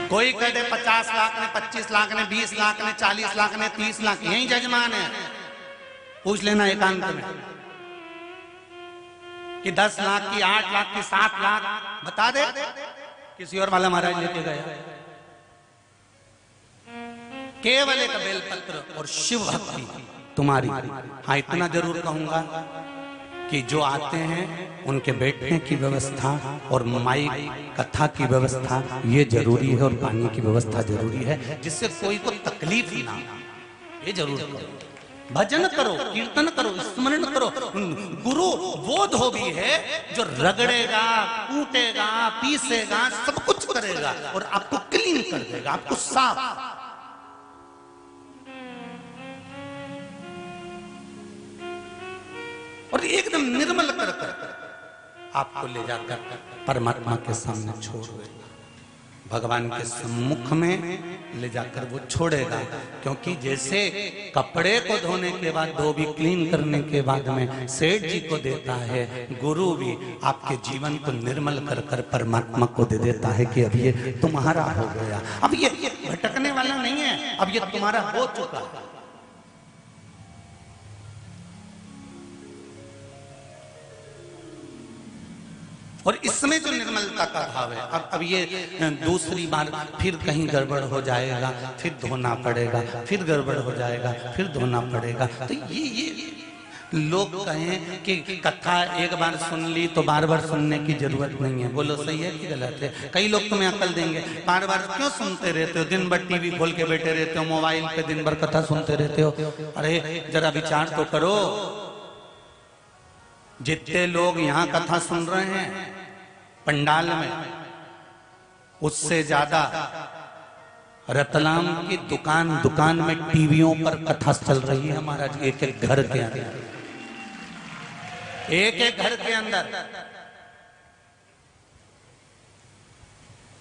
कोई कह दे 50 लाख ने, 25 लाख ने, 20 लाख ने, 40 लाख ने, 30 लाख, यही जजमान है। पूछ लेना एकांत में कि 10 लाख की, 8 लाख की, 7 लाख बता दे कि सियोर वाला महाराज लेके गया। केवल एक बेलपत्र और शिव भक्ति तुम्हारी। हाँ, इतना जरूर कहूंगा कि जो आते हैं उनके बैठने की व्यवस्था और माइक कथा की व्यवस्था ये जरूरी है, और पानी की व्यवस्था जरूरी है, जिससे कोई को तकलीफ ना हो। ये जरूर करो, भजन करो, कीर्तन करो, स्मरण करो। गुरु वो धोबी है जो रगड़ेगा, कूटेगा, पीसेगा, सब कुछ करेगा और आपको क्लीन कर देगा, आपको साफ। और एकदम निर्मल कर आपको ले जाकर परमात्मा के सामने छोड़ देगा, भगवान के सम्मुख में ले जाकर वो छोड़ेगा। क्योंकि जैसे कपड़े को धोने के बाद, धोबी क्लीन करने के बाद में सेठ जी को देता है, गुरु भी आपके जीवन को निर्मल कर कर परमात्मा को दे देता है कि अब ये तुम्हारा हो गया, अब ये भटकने वाला नहीं है, अब ये तुम्हारा हो चुका है। और इसमें जो निर्मलता का भाव है, अब ये दूसरी बार फिर कहीं गड़बड़ हो जाएगा, फिर धोना पड़ेगा, फिर गड़बड़ हो जाएगा, फिर धोना पड़ेगा। तो ये लोग कहें कि कथा एक बार सुन ली तो बार बार सुनने की जरूरत नहीं है। बोलो सही है कि गलत है? कई लोग तुम्हें अकल देंगे, बार बार क्यों सुनते रहते हो? दिन भर टीवी खोल के बैठे रहते हो, मोबाइल पे दिन भर कथा सुनते रहते हो। अरे जरा विचार तो करो, जितने लोग यहाँ कथा सुन रहे हैं पंडाल में, उससे ज्यादा रतलाम की दुकान में टीवियों पर कथा चल रही है महाराज। एक एक घर के अंदर, एक एक घर के अंदर,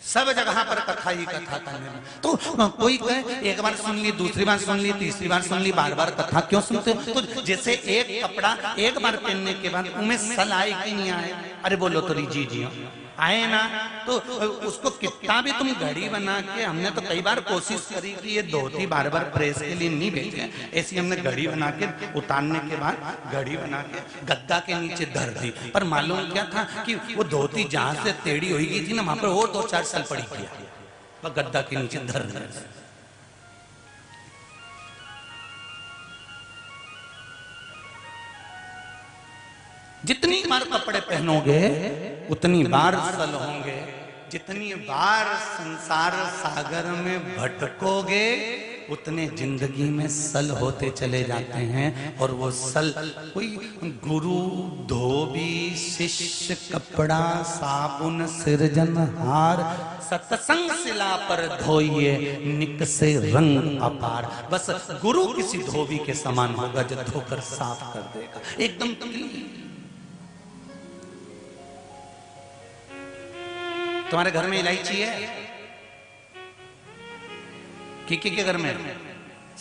सब जगह पर कथा ही कथा करने में। तो कोई कहे एक बार सुन ली, दूसरी बार सुन ली, तीसरी बार सुन ली, बार बार कथा क्यों सुनते हो? तो जैसे एक कपड़ा एक बार पहनने के बाद उनमें सल आए कि नहीं आए? अरे बोलो तो जी आए ना। तो उसको कितना भी तुम घड़ी बना के, हमने तो कई बार कोशिश करी कि ये धोती बार बार प्रेस के लिए नहीं भेजे, ऐसी हमने घड़ी बना के उतारने के बाद घड़ी बना के गद्दा के नीचे धर दी। पर मालूम क्या था कि वो धोती जहां से टेढ़ी हो गई थी ना, वहां पर और 2-4 साल पड़ी किया गद्दा के नीचे धर दी। जितनी बार कपड़े पहनोगे उतनी बार सल होंगे, जितनी बार संसार सागर में भटकोगे उतने जिंदगी में सल होते चले जाते हैं। और वो सल कोई गुरु, धोबी, शिष्य, कपड़ा, साबुन, सिरजनहार, सत्संग शिला पर धोइए निकसे रंग अपार। बस गुरु किसी धोबी के समान होगा जो धोकर साफ कर देगा एकदम क्लीन। तुम्हारे घर में इलायची है? किकी के घर में?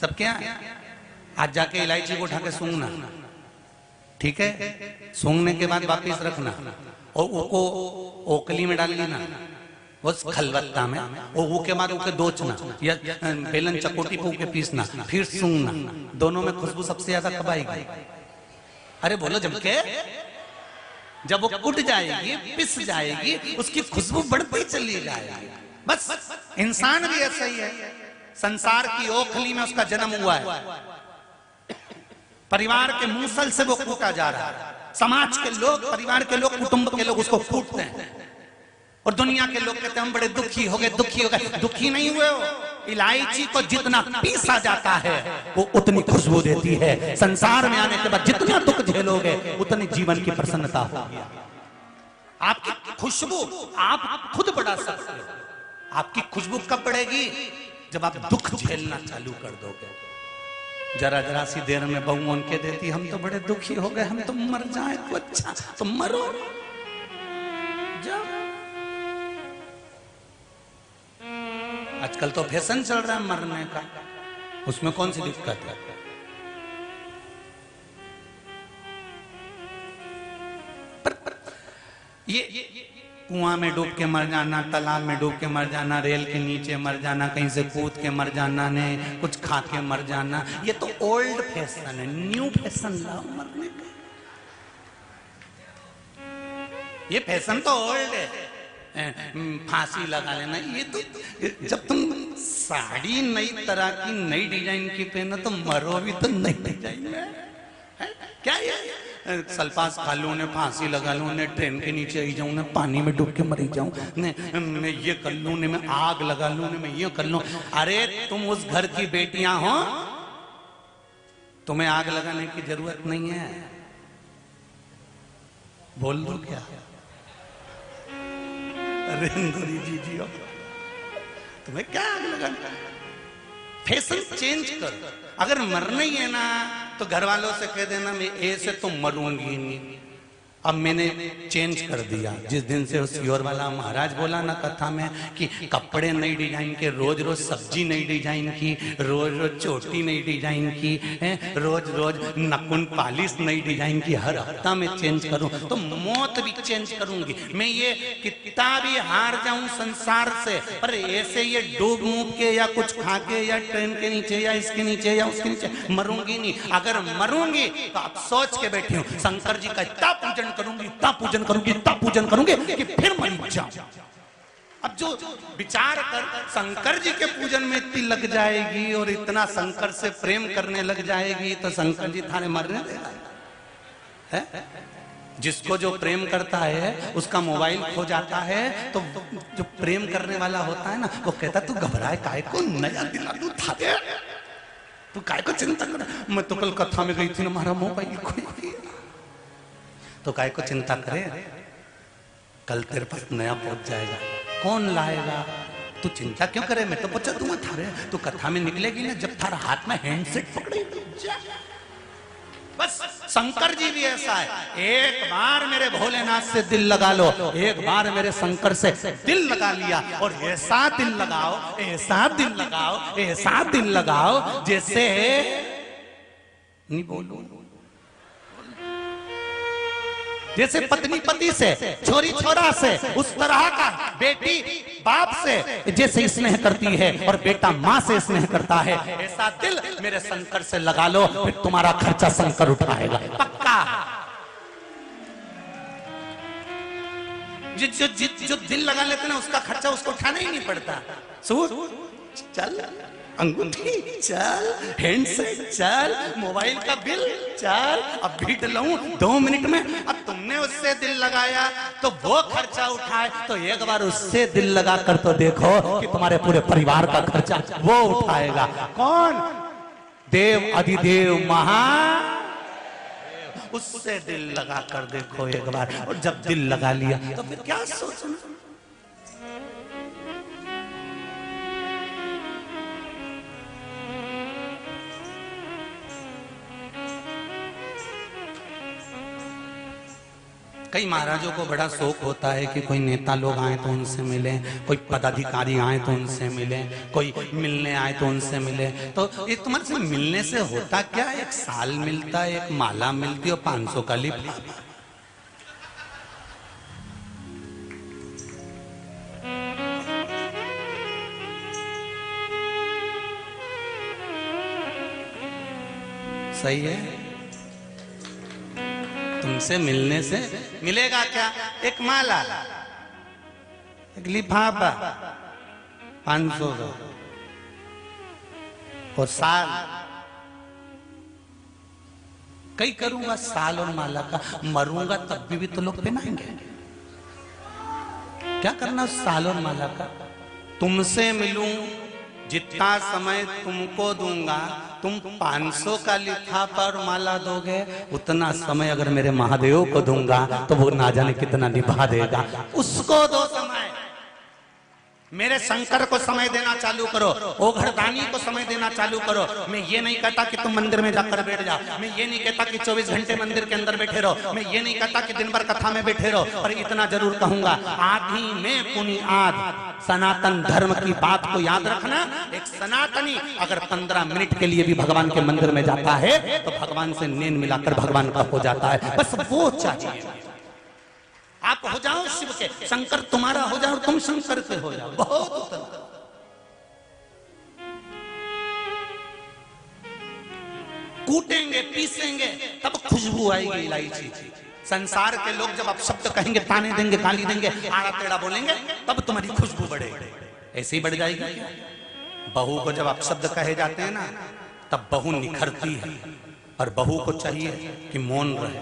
सब क्या? आज जाके इलायची को उठा के सूंघना, ठीक है? सूंघने के बाद वापिस रखना और उसको ओकली में डाल लेना, उस खलबत्ता में, और वो के बाद उसे दोचना या बेलन चकोटी पे उके पीसना, फिर सूंघना। दोनों में खुशबू सबसे ज्यादा कब आएगी? अरे बोलो जम के। जब वो कुट जाएगी, पिस जाएगी, उसकी खुशबू बढ़ती चली जाएगी। बस इंसान भी ऐसा ही है। संसार की ओखली में उसका जन्म हुआ है, परिवार के मूसल से वो कूटा जा रहा है। समाज के लोग, परिवार के लोग, कुटुंब के लोग उसको कूटते हैं और दुनिया के लोग कहते हैं हम बड़े दुखी हो गए, दुखी हो गए। दुखी नहीं हुए हो, इलायची को जितना पीसा जाता है वो उतनी खुशबू देती है। संसार में आने के बाद जितना दुख झेलोगे उतनी जीवन की प्रसन्नता होगी। आपकी खुशबू आप खुद बढ़ा सकते हो। आपकी खुशबू कब बढ़ेगी? जब आप दुख झेलना चालू कर दोगे। जरा जरा सी देर में बहू उनके देती, हम तो बड़े दुखी हो गए, हम तो मर जाए तो अच्छा, तो मरो जाओ। आजकल तो फैशन चल रहा है मरने का, उसमें कौन सी दिक्कत है? पर ये कुआं में डूब के मर जाना, तालाब में डूब के मर जाना, रेल के नीचे मर जाना, कहीं से कूद के मर जाना, ने कुछ खा के मर जाना, ये तो ओल्ड फैशन है। न्यू फैशन लाओ मरने का। ये फैशन तो ओल्ड है, फांसी लगा लेना। ये तो जब तुम साड़ी नई तरह की नई डिजाइन की पहनो तो मरो भी तो नई डिजाइन में। क्या ये सल्फास खा लूं, ने फांसी लगा लूं, ने ट्रेन के नीचे आई जाऊं, ने पानी में डूब के मरी जाऊं, ने मैं ये कर लूं, ने मैं आग लगा लूं, ने मैं ये कर लूं। अरे तुम उस घर की बेटियां हो, तुम्हें आग लगाने की जरूरत नहीं है। बोल दो क्या? अरे इंदौरी जी हो, तुम्हें क्या आग लगाना? फैशन चेंज करो। अगर मरना ही है ना तो घर वालों से कह देना मैं ऐसे तो मरूंगी नहीं। अब मैंने चेंज कर दिया। जिस दिन से उस योर वाला महाराज बोला ना कथा में कि कपड़े नई डिजाइन के, रोज रोज सब्जी नई डिजाइन की, रोज रोज चोटी नई डिजाइन की, रोज रोज नकुन पालिश नई डिजाइन की, हर हफ्ता में चेंज करूं तो मौत भी चेंज करूंगी। मैं ये कितना भी हार जाऊं संसार से, पर ऐसे ये डूब मूब के या कुछ खा के या ट्रेन के नीचे या इसके नीचे या उसके नीचे मरूंगी नहीं। अगर मरूंगी तो आप सोच के बैठी हूं शंकर जी का इतना पूजन करूंगी, इतना पूजन करूंगी, इतना पूजन करूंगी कि फिर मर जाऊं। अब जो विचार कर शंकर जी के पूजन में इतनी लग जाएगी और इतना शंकर से प्रेम करने लग जाएगी तो शंकर जी थाने मरने देगा है? जिसको जो प्रेम करता है उसका मोबाइल खो जाता है तो जो प्रेम करने वाला होता है ना वो कहता तू घबराए काहे को, नया दिला दूं थाने, तू काहे को चिंता कर। मैं तो कल कथा में गई थी ना, हमारा मोबाइल खो गया, तो काय को चिंता करे, कल तेरे पास नया पहुंच जाएगा। कौन लाएगा? तू चिंता क्यों करे, मैं तो पहुंचा दूंगा थारे। तू कथा में निकलेगी ना जब थारा हाथ में हैंडसेट पकड़े। बस शंकर जी भी ऐसा है। एक बार मेरे भोलेनाथ से दिल लगा लो, एक बार मेरे शंकर से दिल लगा लिया और ऐसा दिल लगाओ, ऐसा दिल लगाओ, ऐसा दिल लगाओ जैसे नहीं बोलो, जैसे पत्नी पति से, छोरी छोरा से, उस तरह का बेटी बाप से जैसे स्नेह करती है और बेटा माँ से स्नेह करता है, ऐसा दिल मेरे शंकर से लगा लो, फिर तुम्हारा खर्चा शंकर उठाएगा पक्का। जो दिल लगा लेते ना उसका खर्चा उसको उठाना ही नहीं पड़ता। चल अंगूठी चल, हैंडसेट चल, मोबाइल का बिल चल, अब भीट लूं 2 मिनट में। अब तुमने उससे दिल लगाया तो वो खर्चा उठाए, तो एक बार उससे दिल लगा कर तो देखो कि तुम्हारे पूरे परिवार का खर्चा वो उठाएगा। कौन? देव अधिदेव महा, उससे दिल लगा कर देखो एक बार। और जब दिल लगा लिया तो फिर क्या सोचना। कई महाराजों को बड़ा शौक होता है कि कोई नेता लोग आए तो उनसे मिले, कोई पदाधिकारी आए तो उनसे मिले, कोई मिलने आए तो उनसे मिले। तो एक तुम्हारे से मिलने से होता क्या? एक साल मिलता है, एक माला मिलती है और 500 का लिफाफा। सही है। तुमसे मिलने से मिलेगा क्या? एक माला, एक लिफाफा 500 का और साल। कई करूंगा साल और माला का, मरूंगा तब भी तो लोग पहनाएंगे। क्या करना साल और माला का? तुमसे मिलूं जितना समय तुमको दूंगा, तुम 500 का लिफाफा और माला दोगे, उतना समय अगर मेरे महादेव को दूंगा तो वो ना जाने कितना निभा देगा। उसको दो समय, मेरे शंकर को समय देना चालू करो, ओघरदानी को समय देना चालू करो। मैं ये नहीं कहता कि तुम मंदिर में जाकर बैठ जाओ, मैं ये नहीं कहता कि 24 घंटे मंदिर के अंदर बैठे रहो, मैं ये नहीं कहता कि दिन भर कथा में बैठे रहो, पर इतना जरूर कहूंगा, आधी में पुनि आध सनातन धर्म की बात को याद रखना। एक सनातनी अगर 15 मिनट के लिए भी भगवान के मंदिर में जाता है तो भगवान से नैन मिलाकर भगवान का हो जाता है। बस वो चाहिए। आप हो जाओ शिव के, शंकर तुम्हारा हो जाओ और तुम शंकर के हो जाओ, बहुत उत्तम। कूटेंगे पीसेंगे तब खुशबू आएगी इलायची। संसार के लोग जब आप शब्द कहेंगे, ताने देंगे, गाली देंगे, आड़ा टेढ़ा बोलेंगे, तब तुम्हारी खुशबू बढ़ेगी। ऐसे ही बढ़ जाएगी क्या? बहू को जब आप शब्द कहे जाते हैं ना, तब बहू निखरती है। और बहू को चाहिए कि मौन रहे,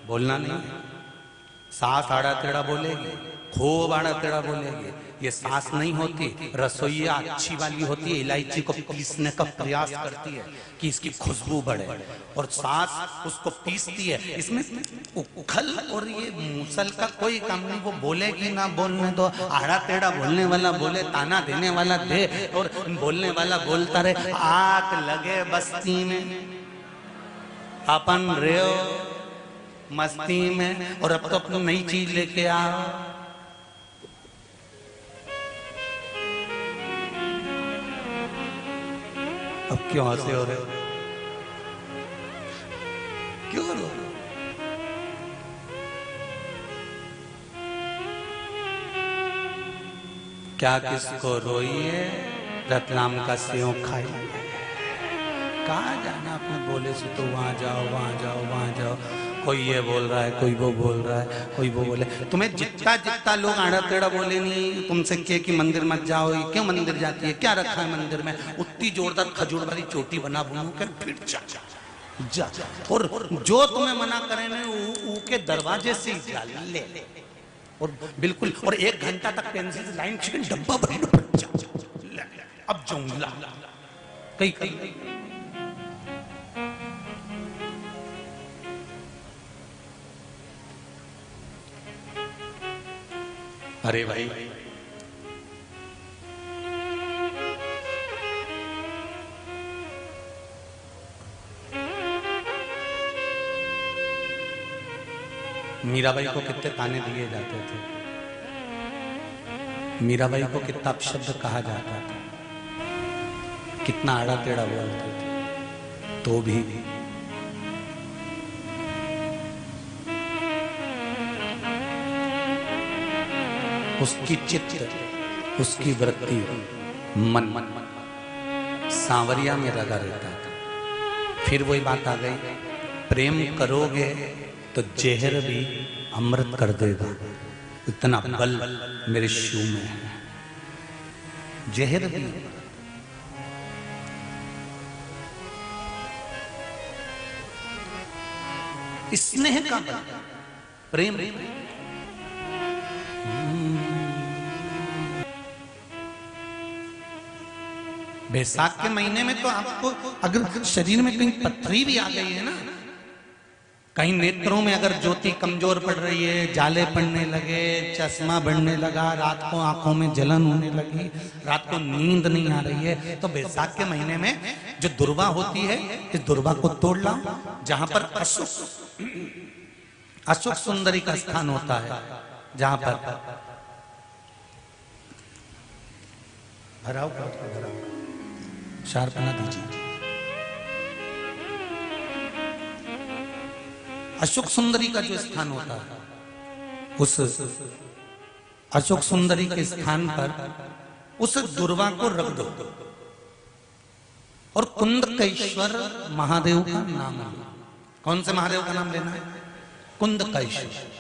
बोलना नहीं। सास आड़ा टेढ़ा बोलेगी, खूब आड़ा टेढ़ा बोलेगी, ये सास नहीं होती, रसोईया अच्छी वाली होती है। इलायची को पीसने का प्रयास करती है कि इसकी खुशबू बढ़े, और सास उसको पीसती है। इसमें उखल और ये मूसल का कोई काम नहीं। वो बोलेगी ना, बोलने दो। आड़ा टेढ़ा बोलने वाला बोले, ताना देने वाला दे, और बोलने वाला बोलता रहे। आग लगे बस्ती में, अपन रेओ मस्ती में, और अब तो अपनी नई चीज लेके आओ। अब क्यों हंसे हो रहे हो? क्यों रो? क्या किसको रोइए, रतलाम का सेव खाइए। कहाँ जाना अपने बोले से, तो वहां जाओ, वहां जाओ, वहां जाओ। कोई ये बोल रहा है, कोई वो बोल रहा है, कोई वो बोले। तुम्हें जितना जितना लोग आड़ा टेढ़ा बोले नहीं, तुमसे कहे कि मंदिर मत जाओ, क्यों मंदिर जाती है, क्या रखा है मंदिर में, उतनी जोरदार खजूर वाली चोटी बना बुनू कर फिर जा। और जो तुम्हें मना करे ना, के दरवाजे से ले, और बिल्कुल, और 1 घंटा तक पेंसिल से लाइन खींच, डब्बा भरी, अब जाऊंगा कहीं। अरे भाई, मीराबाई को कितने ताने दिए जाते थे, मीराबाई को कितना अपशब्द कहा जाता था, कितना आड़ा टेढ़ा बोलते थे, तो भी उसकी चित्त, उसकी वृत्ति, मन सांवरिया में लगा रहता था। फिर वही बात आ गई, प्रेम करोगे तो जहर भी अमृत कर देगा, इतना बल मेरे शिव में है। जहर भी, स्नेह का बल, प्रेम। बैसाख के महीने में तो आपको अगर शरीर में कहीं पथरी भी आ गई है ना, कहीं नेत्रों में अगर ज्योति कमजोर पड़ रही है, जाले पड़ने लगे, चश्मा बढ़ने लगा, रात को आंखों में जलन होने लगी, रात को नींद नहीं आ रही है, तो बैसाख के महीने में जो दुर्वा होती है, इस दुर्वा को तोड़ लाओ। जहां पर अशोक सुंदरी का स्थान होता है, जहां पर भराव शार्पना दीजिए। अशोक सुंदरी का जो स्थान होता है, उस अशोक सुंदरी के स्थान पर उस दुर्वा को रख दो और कुंदकेश्वर महादेव का नाम लो। कौन से महादेव का नाम लेना है? कुंदकेश्वर।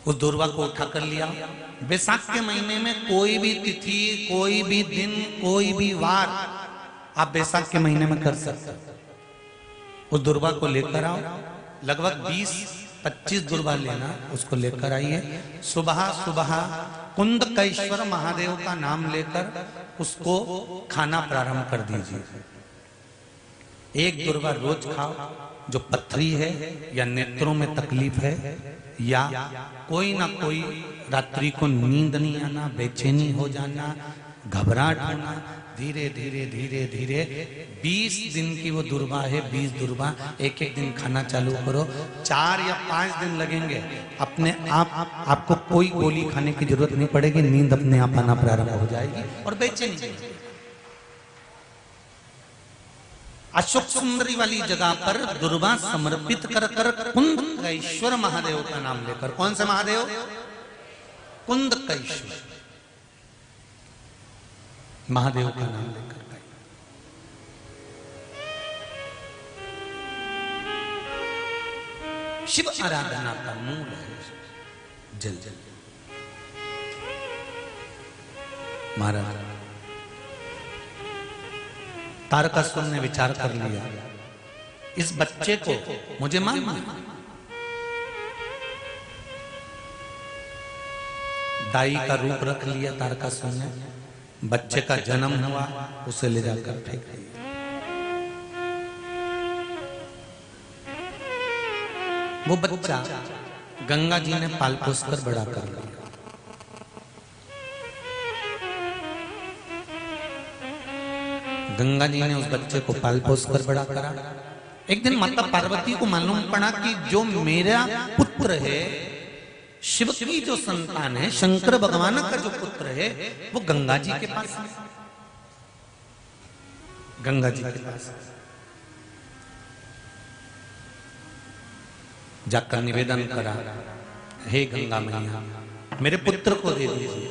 उस दुर्वा को उठा कर लिया। बैसाख के महीने में कोई भी तिथि, कोई भी दिन, कोई भी वार आप बैसाख के महीने में कर सकते। उस दुर्वा को लेकर आओ, लगभग 20-25 दुर्वा लेना, उसको लेकर आइए। सुबह सुबह कुंद कैश्वर महादेव का नाम लेकर उसको खाना प्रारंभ कर दीजिए। एक दुर्वा रोज खाओ, जो पथरी है या नेत्रों में तकलीफ है या कोई ना कोई रात्रि को नींद नहीं आना, बेचैनी हो जाना, घबराहट होना, धीरे धीरे धीरे धीरे 20 दिन की वो दुर्वा है, 20 दुर्वा एक एक दिन खाना चालू करो। 4 या 5 दिन लगेंगे, अपने आप आपको कोई गोली खाने की जरूरत नहीं पड़ेगी, नींद अपने आप आना प्रारंभ हो जाएगी और बेचैनी। अशोक सुंदरी वाली जगह पर दुर्वा समर्पित कर कर कुंदकेश्वर महादेव का नाम लेकर, कौन से महादेव? कुंदकेश्वर महादेव का नाम लेकर शिव आराधना का मूल है जल। जल महाराज तारकासुर ने विचार कर लिया, इस बच्चे को मुझे मारना है। दाई का रूप रख लिया तारकासुर ने, बच्चे का जन्म हुआ, उसे ले जाकर फेंक दिया। वो बच्चा गंगा जी ने पाल पोस कर बड़ा कर लिया। गंगा जी ने उस बच्चे को पाल पोस कर बड़ा करा। एक दिन माता पार्वती को मालूम पड़ा कि जो मेरा पुत्र है, शिव की जो संतान है, शंकर भगवान का जो पुत्र है, वो गंगा जी के पास है। गंगा जी के पास जाकर निवेदन करा, हे गंगा मैया मेरे पुत्र को दे दीजिए।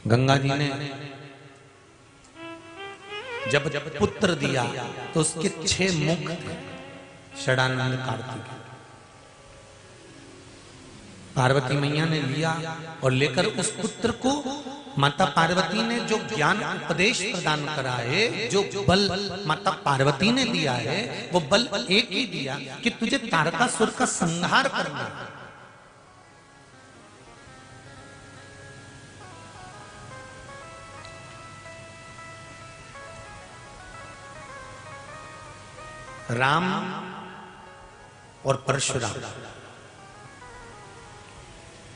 गंगा जी ने जब पुत्र दिया तो उसके 6 मुख थे, षडानंद कार्तिक। पार्वती मैया ने लिया और लेकर उस पुत्र को माता पार्वती ने जो ज्ञान उपदेश प्रदान करा है, जो बल माता पार्वती ने दिया है, वो बल एक ही दिया कि तुझे तारकासुर का संहार करना है। राम और परशुराम,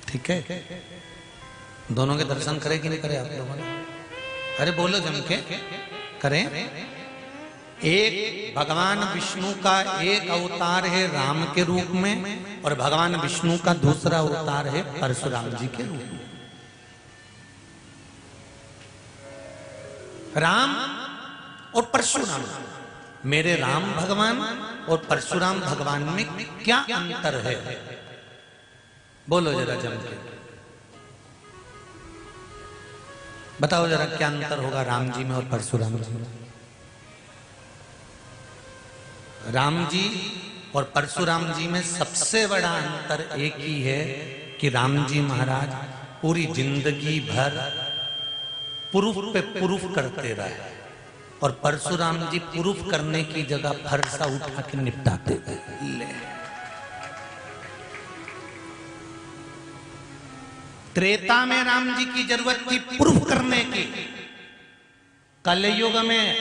ठीक है, दोनों के दर्शन करें कि नहीं करें आप लोगों ने? अरे बोलो जम के करें। एक भगवान विष्णु का एक अवतार है राम के रूप में, और भगवान विष्णु का दूसरा अवतार है परशुराम जी के रूप में। राम और परशुराम, मेरे राम भगवान और परशुराम भगवान में क्या अंतर है? बोलो जरा जम के बताओ जरा, क्या अंतर होगा राम जी में और परशुराम जी में? राम जी और परशुराम जी में सबसे बड़ा अंतर एक ही है कि राम जी महाराज पूरी जिंदगी भर प्रूफ पे प्रूफ करते रहे, और परशुराम जी प्रूफ करने की जगह फरसा उठा के निपटाते गए। त्रेता में राम जी की जरूरत थी प्रूफ करने की, कलयुग में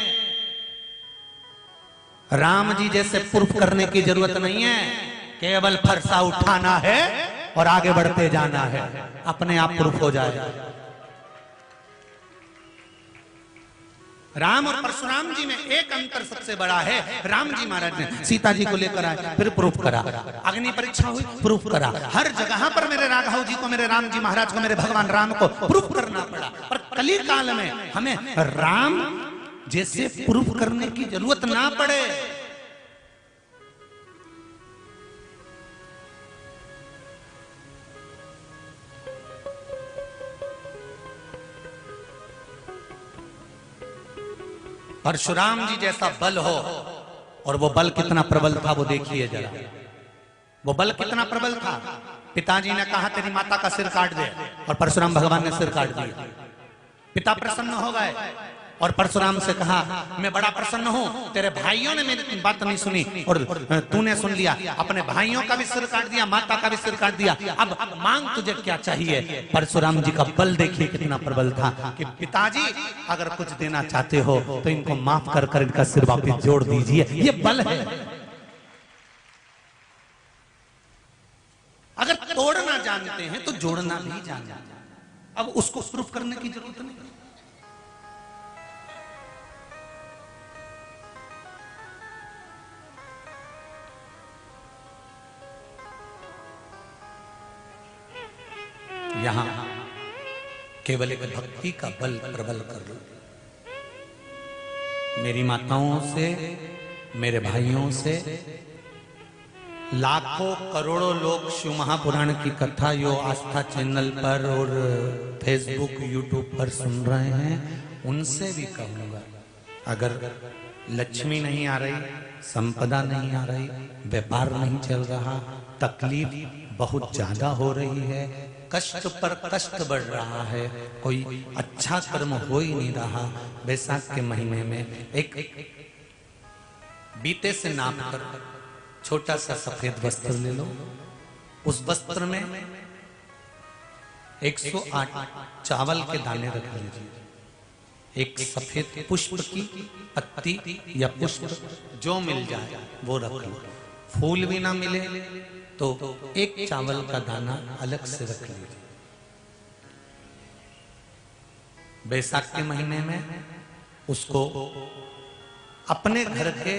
राम जी जैसे प्रूफ करने की जरूरत नहीं है, केवल फरसा उठाना है और आगे बढ़ते जाना है, अपने आप प्रूफ हो जाएगा। राम और परशुराम जी में एक अंतर सबसे बड़ा है, राम जी महाराज ने सीता जी को लेकर आए, फिर प्रूफ करा, अग्नि परीक्षा हुई, प्रूफ करा, हर जगह पर मेरे राघव जी को, मेरे राम जी महाराज को, मेरे भगवान राम को प्रूफ करना पड़ा। और कली काल में हमें राम जैसे प्रूफ करने की जरूरत ना पड़े। परशुराम जी जैसा बल हो, और वो बल कितना प्रबल था वो देखिए जरा, वो बल कितना प्रबल था। पिताजी ने कहा तेरी माता का सिर काट दे, और परशुराम भगवान ने सिर काट दिया। पिता प्रसन्न हो गए, और परशुराम से कहा मैं बड़ा प्रसन्न हूं, तेरे भाइयों ने मेरी बात नहीं सुनी और तूने सुन लिया, अपने भाइयों का भी सिर काट दिया, माता का भी सिर काट दिया, अब मांग तुझे क्या चाहिए। परशुराम जी का बल देखिए कितना प्रबल था कि पिताजी अगर कुछ देना चाहते हो तो इनको माफ कर कर इनका सिर वापस जोड़ दीजिए, ये बल है। अगर तोड़ना जानते हैं तो जोड़ना भी जानते हैं। अब उसको प्रूफ करने की जरूरत नहीं। यहां केवल एक भक्ति का बल प्रबल कर लो। मेरी माताओं से, मेरे भाइयों से लाखों करोड़ों लोग शिव महापुराण की कथा यो आस्था चैनल पर और फेसबुक यूट्यूब पर सुन रहे हैं, उनसे भी कहूंगा अगर लक्ष्मी नहीं आ रही, संपदा नहीं आ रही, व्यापार नहीं चल रहा, तकलीफ बहुत ज्यादा हो रही है, कष्ट पर कष्ट बढ़ रहा है, कोई अच्छा कर्म हो ही नहीं रहा, बैसाख के महीने में एक बीते से नाप कर छोटा सा सफेद वस्त्र ले लो, उस वस्त्र में 108 चावल के दाने रख लीजिए, एक सफेद पुष्प की पत्ती या पुष्प जो मिल जाए वो रख लो, फूल भी ना मिले तो एक चावल का दाना अलग से रख लीजिए। बैसाख के महीने में उसको अपने घर के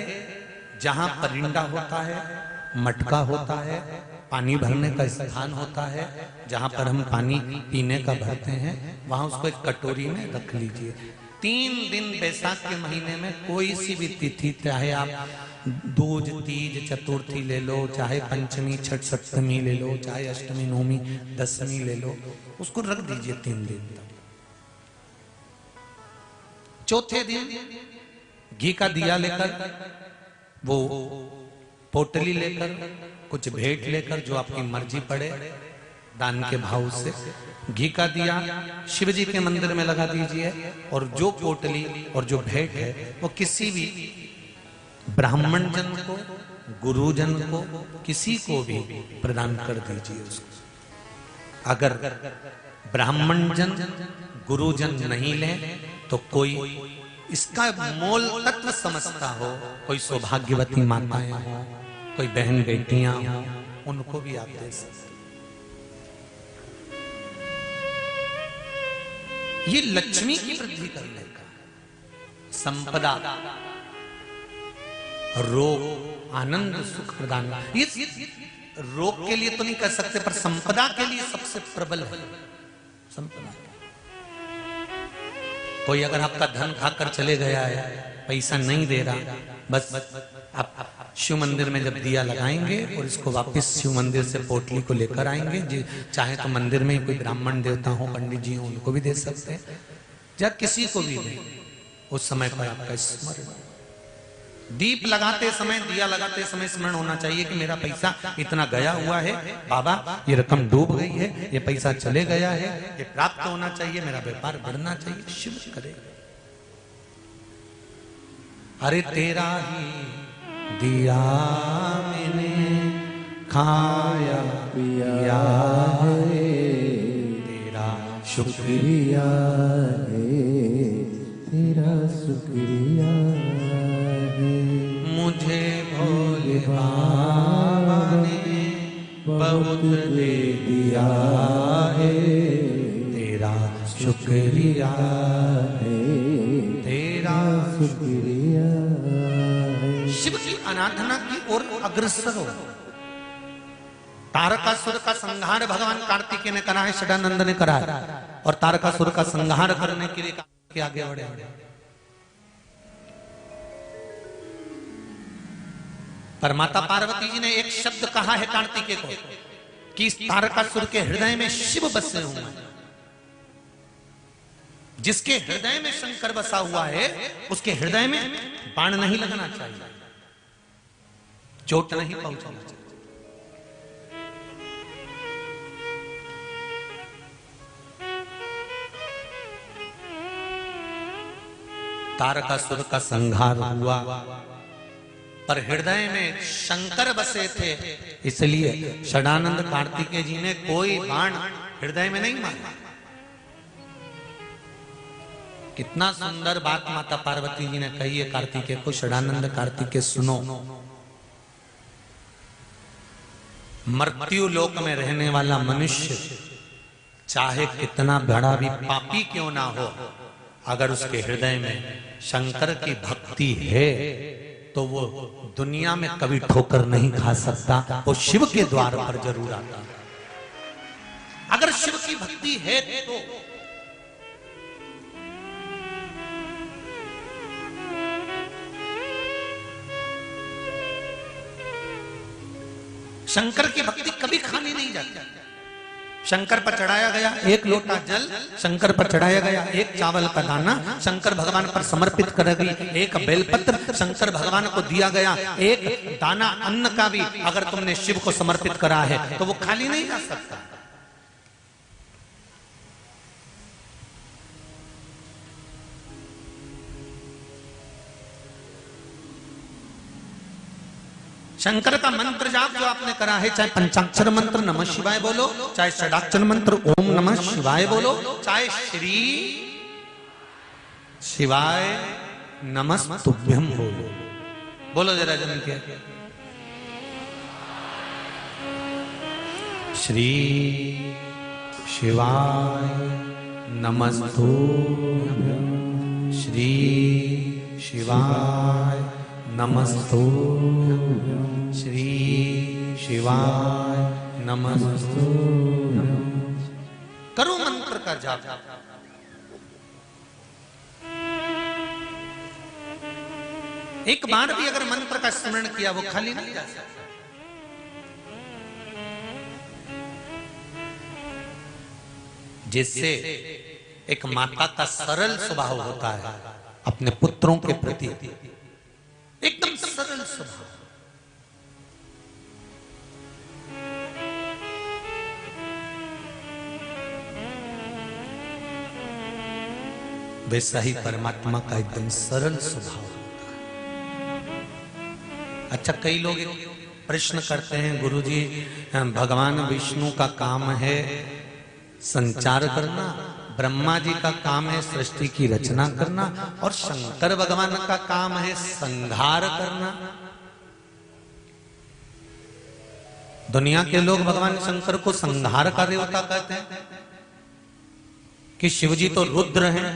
जहां परिंदा होता है, मटका होता है, पानी भरने का स्थान होता है, जहां पर हम पानी पीने का भरते हैं, वहां उसको एक कटोरी में रख लीजिए। 3 दिन बैसाख के महीने में कोई सी भी तिथि, चाहे आप दूज, तीज, चतुर्थी ले लो, चाहे पंचमी, छठ, सप्तमी ले लो, चाहे अष्टमी, नवमी, दशमी ले लो, उसको रख दीजिए 3 दिन तक। चौथे दिन घी का दिया लेकर, वो पोटली लेकर, कुछ भेंट लेकर, जो आपकी मर्जी पड़े दान के भाव से, घी का दिया शिव जी के मंदिर में लगा दीजिए और जो पोटली और जो भेंट है वो किसी भी ब्राह्मण जन को, गुरुजन को, किसी को भी प्रदान कर दीजिए उसको। अगर ब्राह्मण जन, गुरुजन नहीं ले तो कोई इसका मोल तत्व समझता हो, कोई सौभाग्यवती माताएं हो, कोई बहन बेटियां हो, उनको भी आप दे सकते। ये लक्ष्मी की वृद्धि करने का, संपदा, रोग, आनंद, सुख प्रदान, ये रोग के लिए तो नहीं कर सकते पर संपदा के लिए सबसे प्रबल है संपदा। कोई अगर आपका धन खाकर चले गया है, पैसा नहीं दे रहा, बस आप शिव मंदिर में जब दिया लगाएंगे और इसको वापस शिव मंदिर से पोटली को लेकर आएंगे, चाहे तो मंदिर में कोई ब्राह्मण देवता हो, पंडित जी हो, उनको भी दे सकते हैं, या किसी को भी दे, उस समय पर आपका स्मरण, दीप लगाते समय, दिया लगाते समय स्मरण होना चाहिए कि मेरा पैसा इतना गया हुआ है, बाबा ये रकम डूब गई है, ये पैसा चले गया है, ये प्राप्त होना चाहिए, मेरा व्यापार बढ़ना चाहिए, शिव करे। अरे तेरा ही दिया मैंने खाया पिया है, तेरा शुक्रिया है, तेरा शुक्रिया, मुझे भोले बाबा ने बहुत दे दिया है, तेरा शुक्रिया है, तेरा शुक्रिया है। शिव की आराधना की ओर अग्रसर हो। तारकासुर का संहार भगवान कार्तिकेय ने करा है, षडानंद ने करा है, और तारकासुर का संहार करने के लिए आगे बढ़े। पर माता पार्वती जी ने एक शब्द कहा है कार्तिकेय को कि इस तारकासुर के हृदय में शिव बसे हुए हैं। जिसके हृदय में शंकर बसा हुआ है उसके हृदय में बाण नहीं लगना चाहिए, चोट नहीं पहुंचाना चाहिए। तारकासुर का संहार हुआ, पर हृदय में शंकर बसे थे, इसलिए षडानंद कार्तिकेय जी ने कोई बाण हृदय में नहीं मारा। कितना सुंदर बात माता पार्वती जी ने कही है कार्तिकेय को, षडानंद कार्तिकेय सुनो। मृत्यु लोक में रहने वाला मनुष्य चाहे कितना बड़ा भी पापी क्यों ना हो, अगर उसके हृदय में शंकर की भक्ति है तो वो दुनिया में कभी ठोकर नहीं खा सकता, वो शिव के द्वार पर जरूर आता। अगर शिव की भक्ति है तो शंकर की भक्ति कभी खाली नहीं जाती। शंकर पर चढ़ाया गया एक लोटा जल, शंकर पर चढ़ाया गया एक चावल का दाना, शंकर भगवान पर समर्पित कर गई एक बेलपत्र, शंकर भगवान को दिया गया एक दाना अन्न का भी अगर तुमने शिव को समर्पित करा है तो वो खाली नहीं जा सकता। शंकर का मंत्र जाप जो आपने करा है, चाहे पंचाक्षर मंत्र नमः शिवाय बोलो, चाहे षडाक्षर मंत्र ओम नमः शिवाय बोलो, चाहे श्री शिवाय नमस्तुभ्यम बोलो, बोलो जरा जम के श्री शिवाय नमस्तुभ्यम, श्री शिवाय नमस्तुभ्यं, श्री शिवाय नमस्तुभ्यं। करो मंत्र का जाप। एक बार भी अगर मंत्र का स्मरण किया वो खाली नहीं जा सकता। जिससे एक माता का सरल स्वभाव होता है अपने पुत्रों के प्रति, एकदम सरल स्वभाव। वैसा ही परमात्मा का एकदम सरल स्वभाव होता है। अच्छा, कई लोग प्रश्न करते हैं, गुरुजी भगवान विष्णु का काम है संचार करना, ब्रह्मा जी का काम है सृष्टि की रचना करना, और शंकर भगवान का काम है संहार करना। दुनिया के लोग भगवान शंकर को संहार का देवता कहते हैं कि शिवजी तो रुद्र हैं,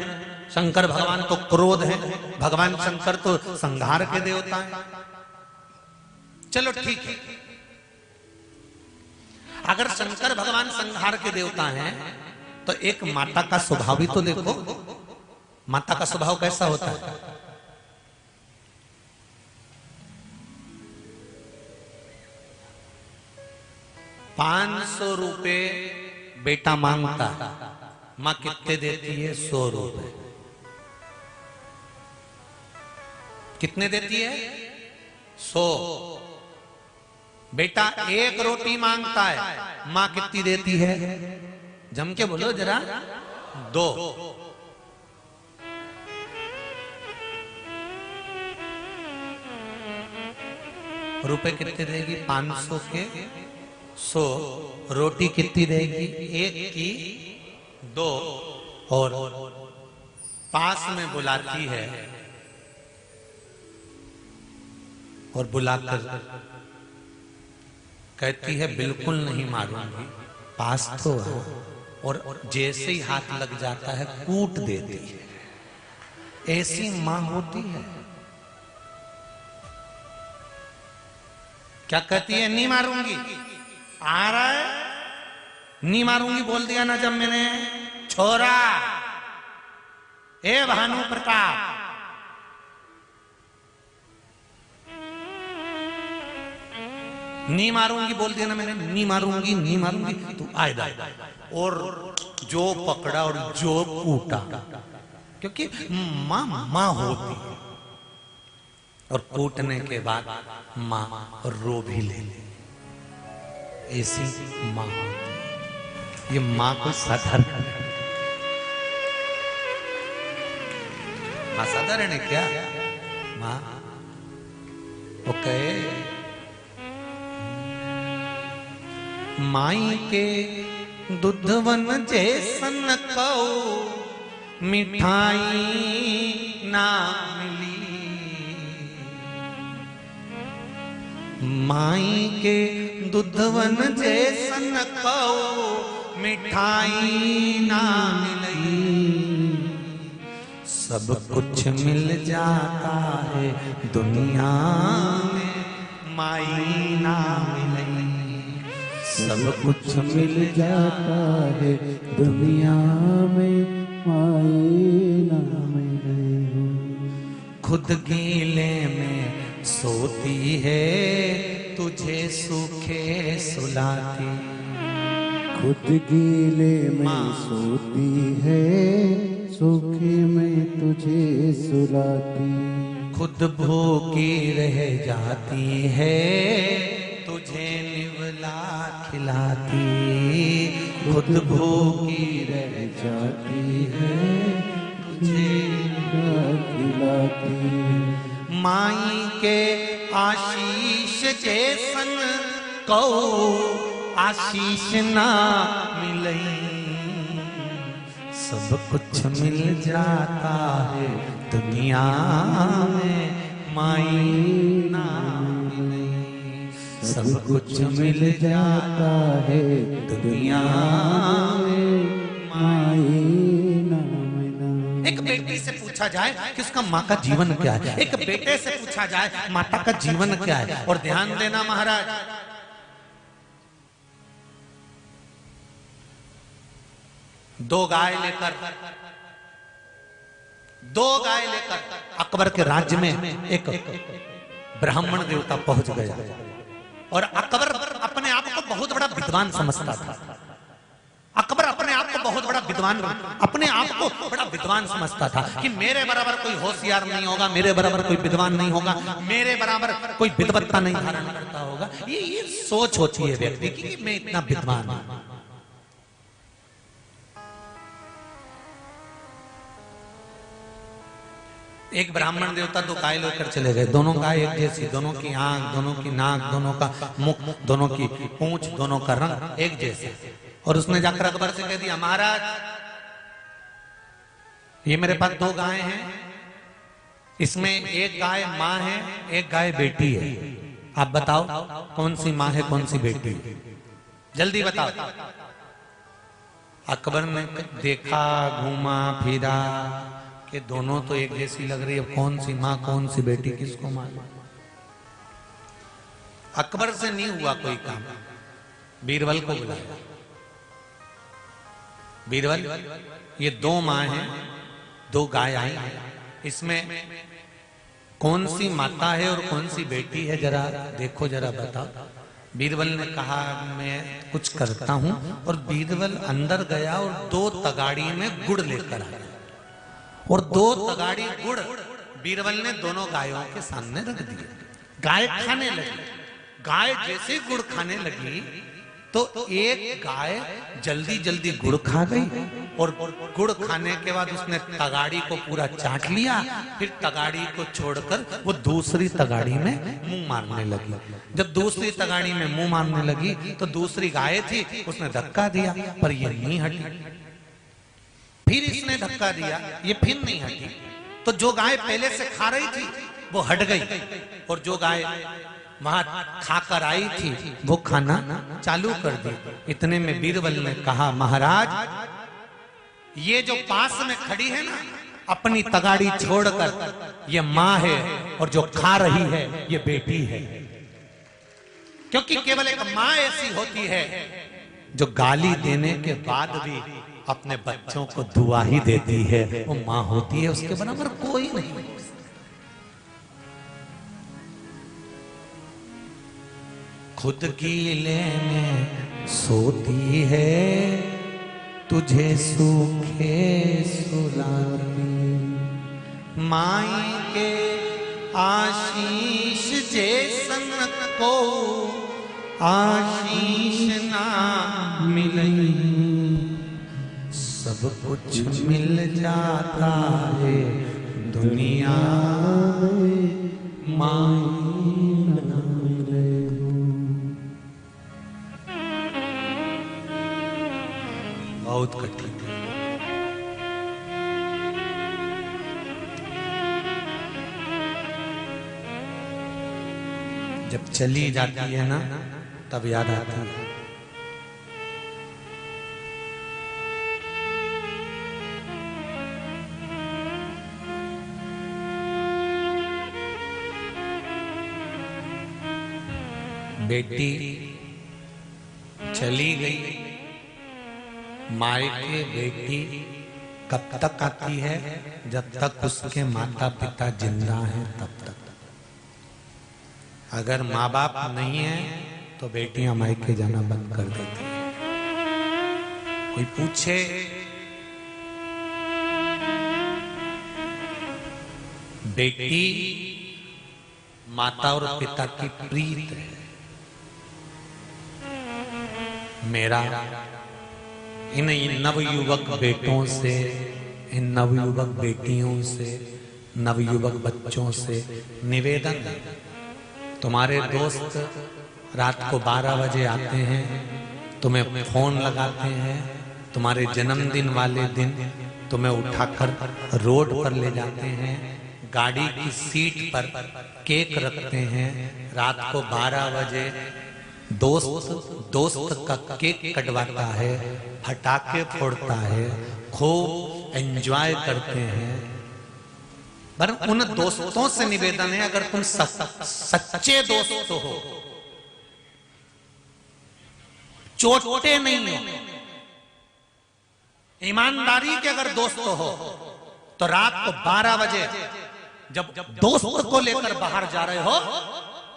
शंकर भगवान तो क्रोध है, भगवान शंकर तो संहार के देवता हैं। चलो ठीक है, अगर शंकर भगवान संहार के देवता हैं तो एक माता का स्वभाव भी तो देखो। माता का स्वभाव कैसा होता है? 500 रुपए बेटा मांगता है, मां कितने देती है? 100 रुपए। कितने देती है? 100। बेटा एक रोटी मांगता है, मां कितनी देती है? जम के बोलो जरा। 2। रुपए कितने देगी? 500 के 100। रोटी कितनी देगी? 1 की 2। और पास में बुलाती है और बुलाकर कहती है बिल्कुल नहीं मारूंगी, पास तो है। और जैसे ही हाथ लग जाता है कूट देती है। ऐसी मां होती है। क्या कहती है? नहीं मारूंगी। आ रहा है, नहीं मारूंगी बोल दिया ना जब मैंने। छोरा ए भानु प्रताप, नहीं मारूंगी बोल दिया ना मैंने, नहीं मारूंगी, नहीं मारूंगी, तू आएगा। और जो पकड़ा और जो कूटा, क्योंकि मां मां होती है। और कूटने के बाद मां रो भी ले, ऐसी मां होती है। ये मां को साधारण असाधारण है क्या माँ? वो कहे माई के दूधवन जैसन कौ मिठाई ना मिली, माई के दूधवन जैसन कौ मिठाई ना मिली, सब कुछ मिल जाता है दुनिया में माई ना मिली, सब कुछ मिल जाता है दुनिया में माई ना मिले। खुद गीले में सोती है तुझे सूखे सुलाती, खुद गीले में सोती है सूखे में तुझे सुलाती, खुद भूखी रह जाती है तुझे निवला खिलाती, खुद भूखी रह जाती है तुझे खिलाती। माई के आशीष जैसन कौ आशीष ना मिलई, सब कुछ मिल जाता है दुनिया में माई ना मिलई, सब कुछ मिल जाता है दुनिया में माई ना मिला। एक बेटी से पूछा जाए कि उसका माँ का जीवन क्या है, एक बेटे से पूछा जाए माता का जीवन क्या है। और ध्यान देना महाराज, दो गाय लेकर अकबर के राज्य में एक ब्राह्मण देवता पहुंच गया और अकबर अपने आप को बहुत बड़ा विद्वान समझता था। अकबर अपने आप को बहुत बड़ा विद्वान, अपने आप को बड़ा विद्वान समझता था कि मेरे बराबर कोई होशियार नहीं होगा, मेरे बराबर कोई विद्वान नहीं होगा, मेरे बराबर कोई विद्वत्ता नहीं धारण करता होगा। ये सोच होती है व्यक्ति की कि मैं इतना विद्वान हूं। एक ब्राह्मण देवता दो गाय लेकर चले गए, दोनों गाय एक जैसी, दोनों की आंख, दोनों की नाक, दोनों का मुख, दोनों की पूंछ, दोनों का रंग एक जैसे। और उसने जाकर अकबर से कह दिया, महाराज ये मेरे पास दो गाय हैं, इसमें एक गाय माँ है, एक गाय बेटी है, आप बताओ कौन सी माँ है कौन सी बेटी है, जल्दी बताओ। अकबर ने देखा, घूमा फिरा कि दोनों तो एक जैसी लग रही है, कौन सी माँ कौन सी बेटी किसको मालूम। अकबर से नहीं हुआ कोई काम, बीरबल को बुलाया। बीरबल ये दो माँ हैं, दो गाय आई, इसमें कौन सी माता है और कौन सी बेटी है, जरा देखो, जरा बताओ। बीरबल ने कहा मैं कुछ करता हूं। और बीरबल अंदर गया और दो तगाड़ी में गुड़ लेकर आया और दो तगाड़ी गुड़ बीरबल ने दोनों गायों के सामने रख दिए। गाय खाने लगी, गाय जैसे गुड़ खाने लगी तो एक गाय जल्दी जल्दी गुड़ खा गई और गुड़ खाने के बाद उसने तगाड़ी को पूरा चाट लिया, फिर तगाड़ी को छोड़कर वो दूसरी तगाड़ी में मुंह मारने लगी। जब दूसरी तगाड़ी में मुंह मारने लगी तो दूसरी गाय थी, उसने धक्का दिया पर ये नहीं हटी, फिर इसने धक्का दिया, ये फिर नहीं हटी, तो जो गाय पहले से खा रही थी वो हट गई और जो गाय वहां खाकर आई थी वो खाना चालू कर दी। इतने में बीरबल ने कहा, महाराज ये जो पास में खड़ी है ना, अपनी तगाड़ी छोड़कर ये माँ है और जो खा रही है ये बेटी है, क्योंकि केवल एक माँ ऐसी होती है जो गाली देने के बाद भी अपने बच्चों को दुआ ही देती है, वो माँ होती है, उसके बराबर कोई नहीं। खुद गीले में सोती है तुझे सूखे सुलाती, माई के आशीष जैसन को आशीष ना मिलई, सब कुछ मिल जाता है दुनिया माई न मिले हो। बहुत कठिन है। जब चली जाती है ना तब याद आती है। बेटी चली गई मायके, बेटी कब तक आती है? जब तक उसके माता पिता जिंदा हैं तब तक। अगर माँ बाप नहीं है तो बेटियां मायके जाना बंद कर देती है। कोई पूछे बेटी माता और पिता की प्रीत है। मेरा इन नवयुवक बेटों से, इन नवयुवक बेटियों से, नवयुवक बच्चों से निवेदन है, तुम्हारे दोस्त रात को 12 बजे आते हैं, तुम्हें फोन लगाते हैं, तुम्हारे जन्मदिन वाले दिन तुम्हें उठाकर रोड पर ले जाते हैं, गाड़ी की सीट पर केक रखते हैं, रात को 12 बजे दोस्त का केक कटवाता है, फटाके फोड़ता है, खूब एंजॉय करते हैं। पर उन दोस्तों से निवेदन है, अगर तुम सच्चे दोस्त हो, चोटे नहीं हो, ईमानदारी के अगर दोस्त हो, तो रात को 12 बजे जब दोस्त को लेकर बाहर जा रहे हो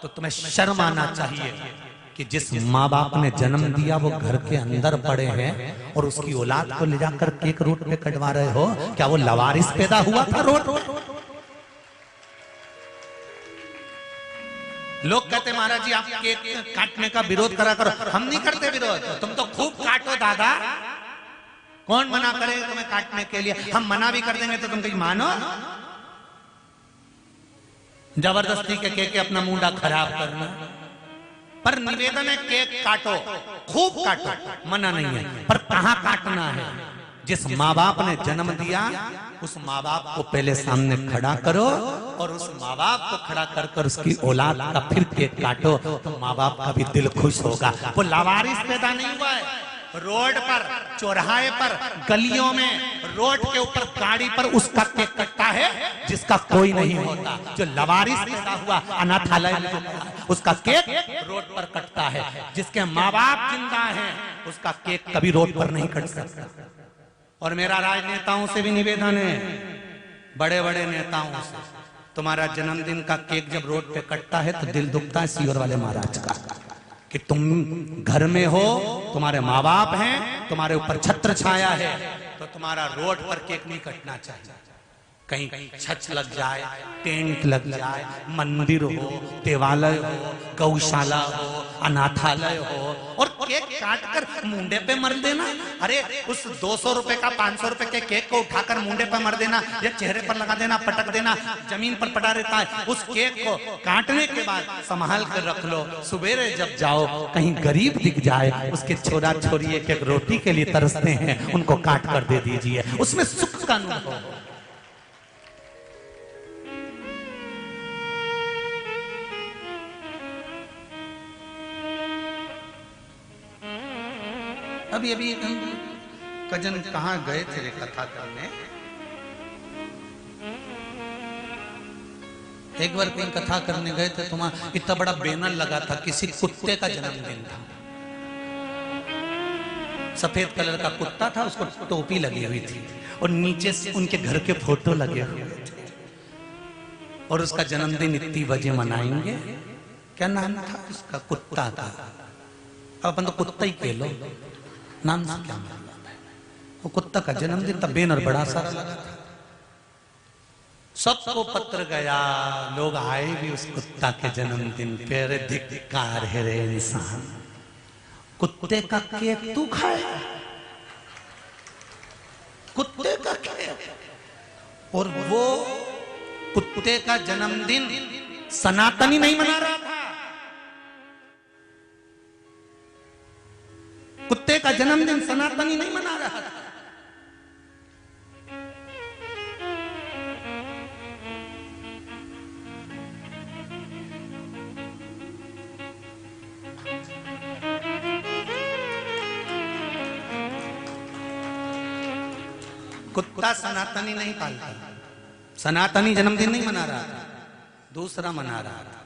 तो तुम्हें शर्म आना चाहिए कि जिस माँ बाप ने जन्म दिया वो घर के अंदर पड़े हैं और उसकी औलाद को ले जाकर केक रोड पे कटवा रहे हो। क्या वो लवारिस पैदा हुआ था रोड? लोग कहते महाराज जी आप केक काटने का विरोध करा करो। हम नहीं करते विरोध, तुम तो खूब काटो दादा, कौन मना करे तुम्हें काटने के लिए? हम मना भी कर देंगे तो तुम कहीं मानो? जबरदस्ती के केक अपना मुंडा खराब करना। पर निवेदन है केक काटो, खूब काटो, मना नहीं है, पर कहां काटना है? जिस माँ बाप ने जन्म दिया उस माँ बाप को पहले सामने खड़ा करो और उस माँ बाप को खड़ा कर कर उसकी औलाद का फिर केक काटो, तो माँ बाप का भी दिल खुश होगा। वो लावारिस पैदा नहीं हुआ है। रोड पर, चौराहे पर, गलियों में, रोड के ऊपर, गाड़ी पर उसका केक कटता है जिसका कोई नहीं होता। जो लवारिस पैदा हुआ अनाथालय में उसका केक रोड पर कटता है। जिसके माँ बाप जिंदा हैं उसका केक कभी रोड पर नहीं कट सकता। और मेरा राजनेताओं से भी निवेदन है, बड़े बड़े नेताओं से, तुम्हारा जन्मदिन का केक जब रोड पे कटता है तो दिल दुखता है सीहोर वाले महाराज का कि तुम घर में हो, तुम्हारे माँ बाप हैं, तुम्हारे ऊपर छत्र छाया है, तो तुम्हारा रोड पर केक नहीं कटना चाहिए। कहीं छत लग जाए, टेंट लग जाए, मंदिर हो, देवालय हो, गौशाला हो, अनाथालय हो, और केक काट कर मुंडे पे मर देना। अरे उस 200 रुपए का 500 रुपए के केक को उठाकर मुंडे पे मर देना या चेहरे पर लगा देना, पटक देना, जमीन पर पड़ा रहता है। उस केक को काटने के बाद संभाल कर रख लो। सुबेरे जब जाओ कहीं गरीब दिख जाए, उसके छोरा छोरी एक एक रोटी के लिए तरसते हैं, उनको काट कर दे दीजिए, उसमें सुख का अनुभव। अभी अभी कजन कहाँ गए थे कथा करने, एक बार कहीं कथा करने गए थे, तुम्हारा इतना बड़ा बैनर लगा था, किसी कुत्ते का जन्मदिन था, सफेद कलर का कुत्ता था, उसको टोपी लगी हुई थी और नीचे से उनके घर के फोटो लगे हुए थे और उसका जन्मदिन इतनी बजे मनाएंगे। क्या नाम था उसका? कुत्ता था। अब अपन तो कुत्ता ही कह लो, नाम से क्या मतलब है? वो कुत्ता का जन्मदिन था, बैनर बड़ा सारा लगा था, सबको पत्र गया, लोग आए भी उस कुत्ता के जन्मदिन पे। अरे धिक्कार है रे इंसान, कुत्ते का केक तू खाए, कुत्ते का केक, और वो कुत्ते का जन्मदिन सनातनी नहीं मना रहा था। कुत्ते का जन्मदिन सनातनी नहीं मना रहा था। कुत्ता सनातनी नहीं पालता, सनातनी जन्मदिन नहीं मना रहा था, दूसरा मना रहा था।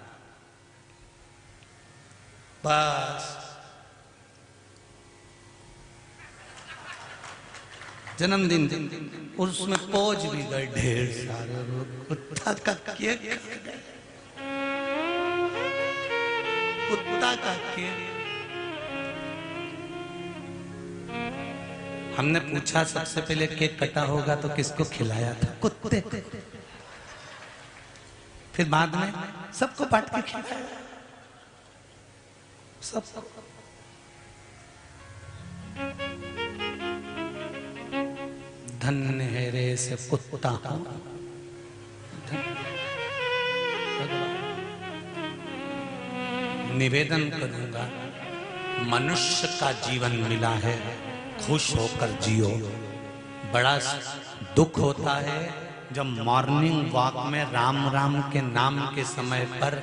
बस जन्मदिन और उसमें पौज भी गए ढेर सारे लोग। कुत्ता का केक, कुत्ता का केक। हमने पूछा सबसे पहले केक कटा होगा तो किसको खिलाया था? कुत्ते। फिर बाद में सबको बांट के खिलाया। सब धन्य है रे से कुत्ता। निवेदन करूंगा, मनुष्य का जीवन मिला है, खुश होकर जियो। बड़ा दुख होता है जब मॉर्निंग वॉक में राम राम के नाम के समय पर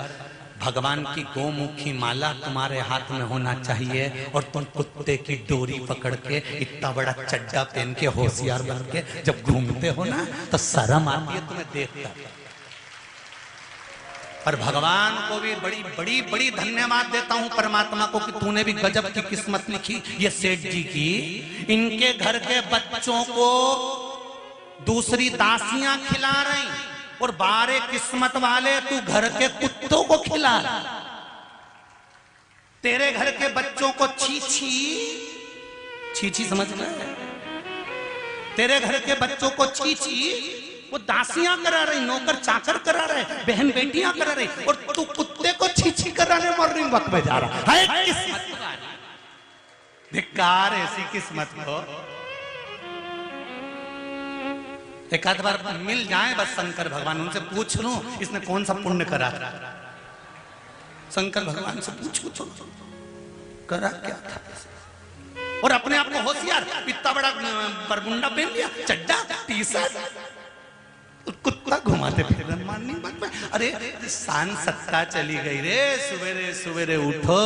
भगवान की गोमुखी माला तुम्हारे हाथ में होना चाहिए और तुम कुत्ते की डोरी पकड़ के इतना बड़ा चड्डा पहन के होशियार बन के जब घूमते हो ना तो शर्म आती है तुम्हें देखकर। पर भगवान को भी बड़ी बड़ी बड़ी धन्यवाद देता हूं परमात्मा को कि तूने भी गजब की किस्मत लिखी ये सेठ जी की। इनके घर के बच्चों को दूसरी दासियां खिला रही और बारे किस्मत वाले तू घर के कुत्तों को खिला। तेरे घर के बच्चों को छीछी छीछी समझ में, तेरे घर के बच्चों को छीछी वो दासियां करा रही, नौकर चाकर करा रहे, बहन बेटियां करा रही और तू कुत्ते को छीछी कराने मॉर्निंग वॉक में जा रहा है। किस्मत धिक्कार ऐसी किस्मत को। एक आध बार मिल जाए बस शंकर भगवान, उनसे पूछ लूं इसने कौन सा पुण्य करा था। शंकर भगवान से पूछो करा क्या था और अपने आप को होशियार इतना बड़ा बरमुंडा पहन लिया, चड्डा टी शर्ट, कुत्ता घुमाते फिर मॉर्निंग वॉक में। अरे शान सत्ता चली गई रे। सवेरे सवेरे उठो,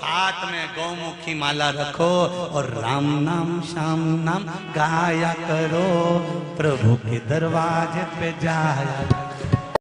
हाथ में गौमुखी माला रखो और राम नाम श्याम नाम गाया करो, प्रभु के दरवाजे पे जाया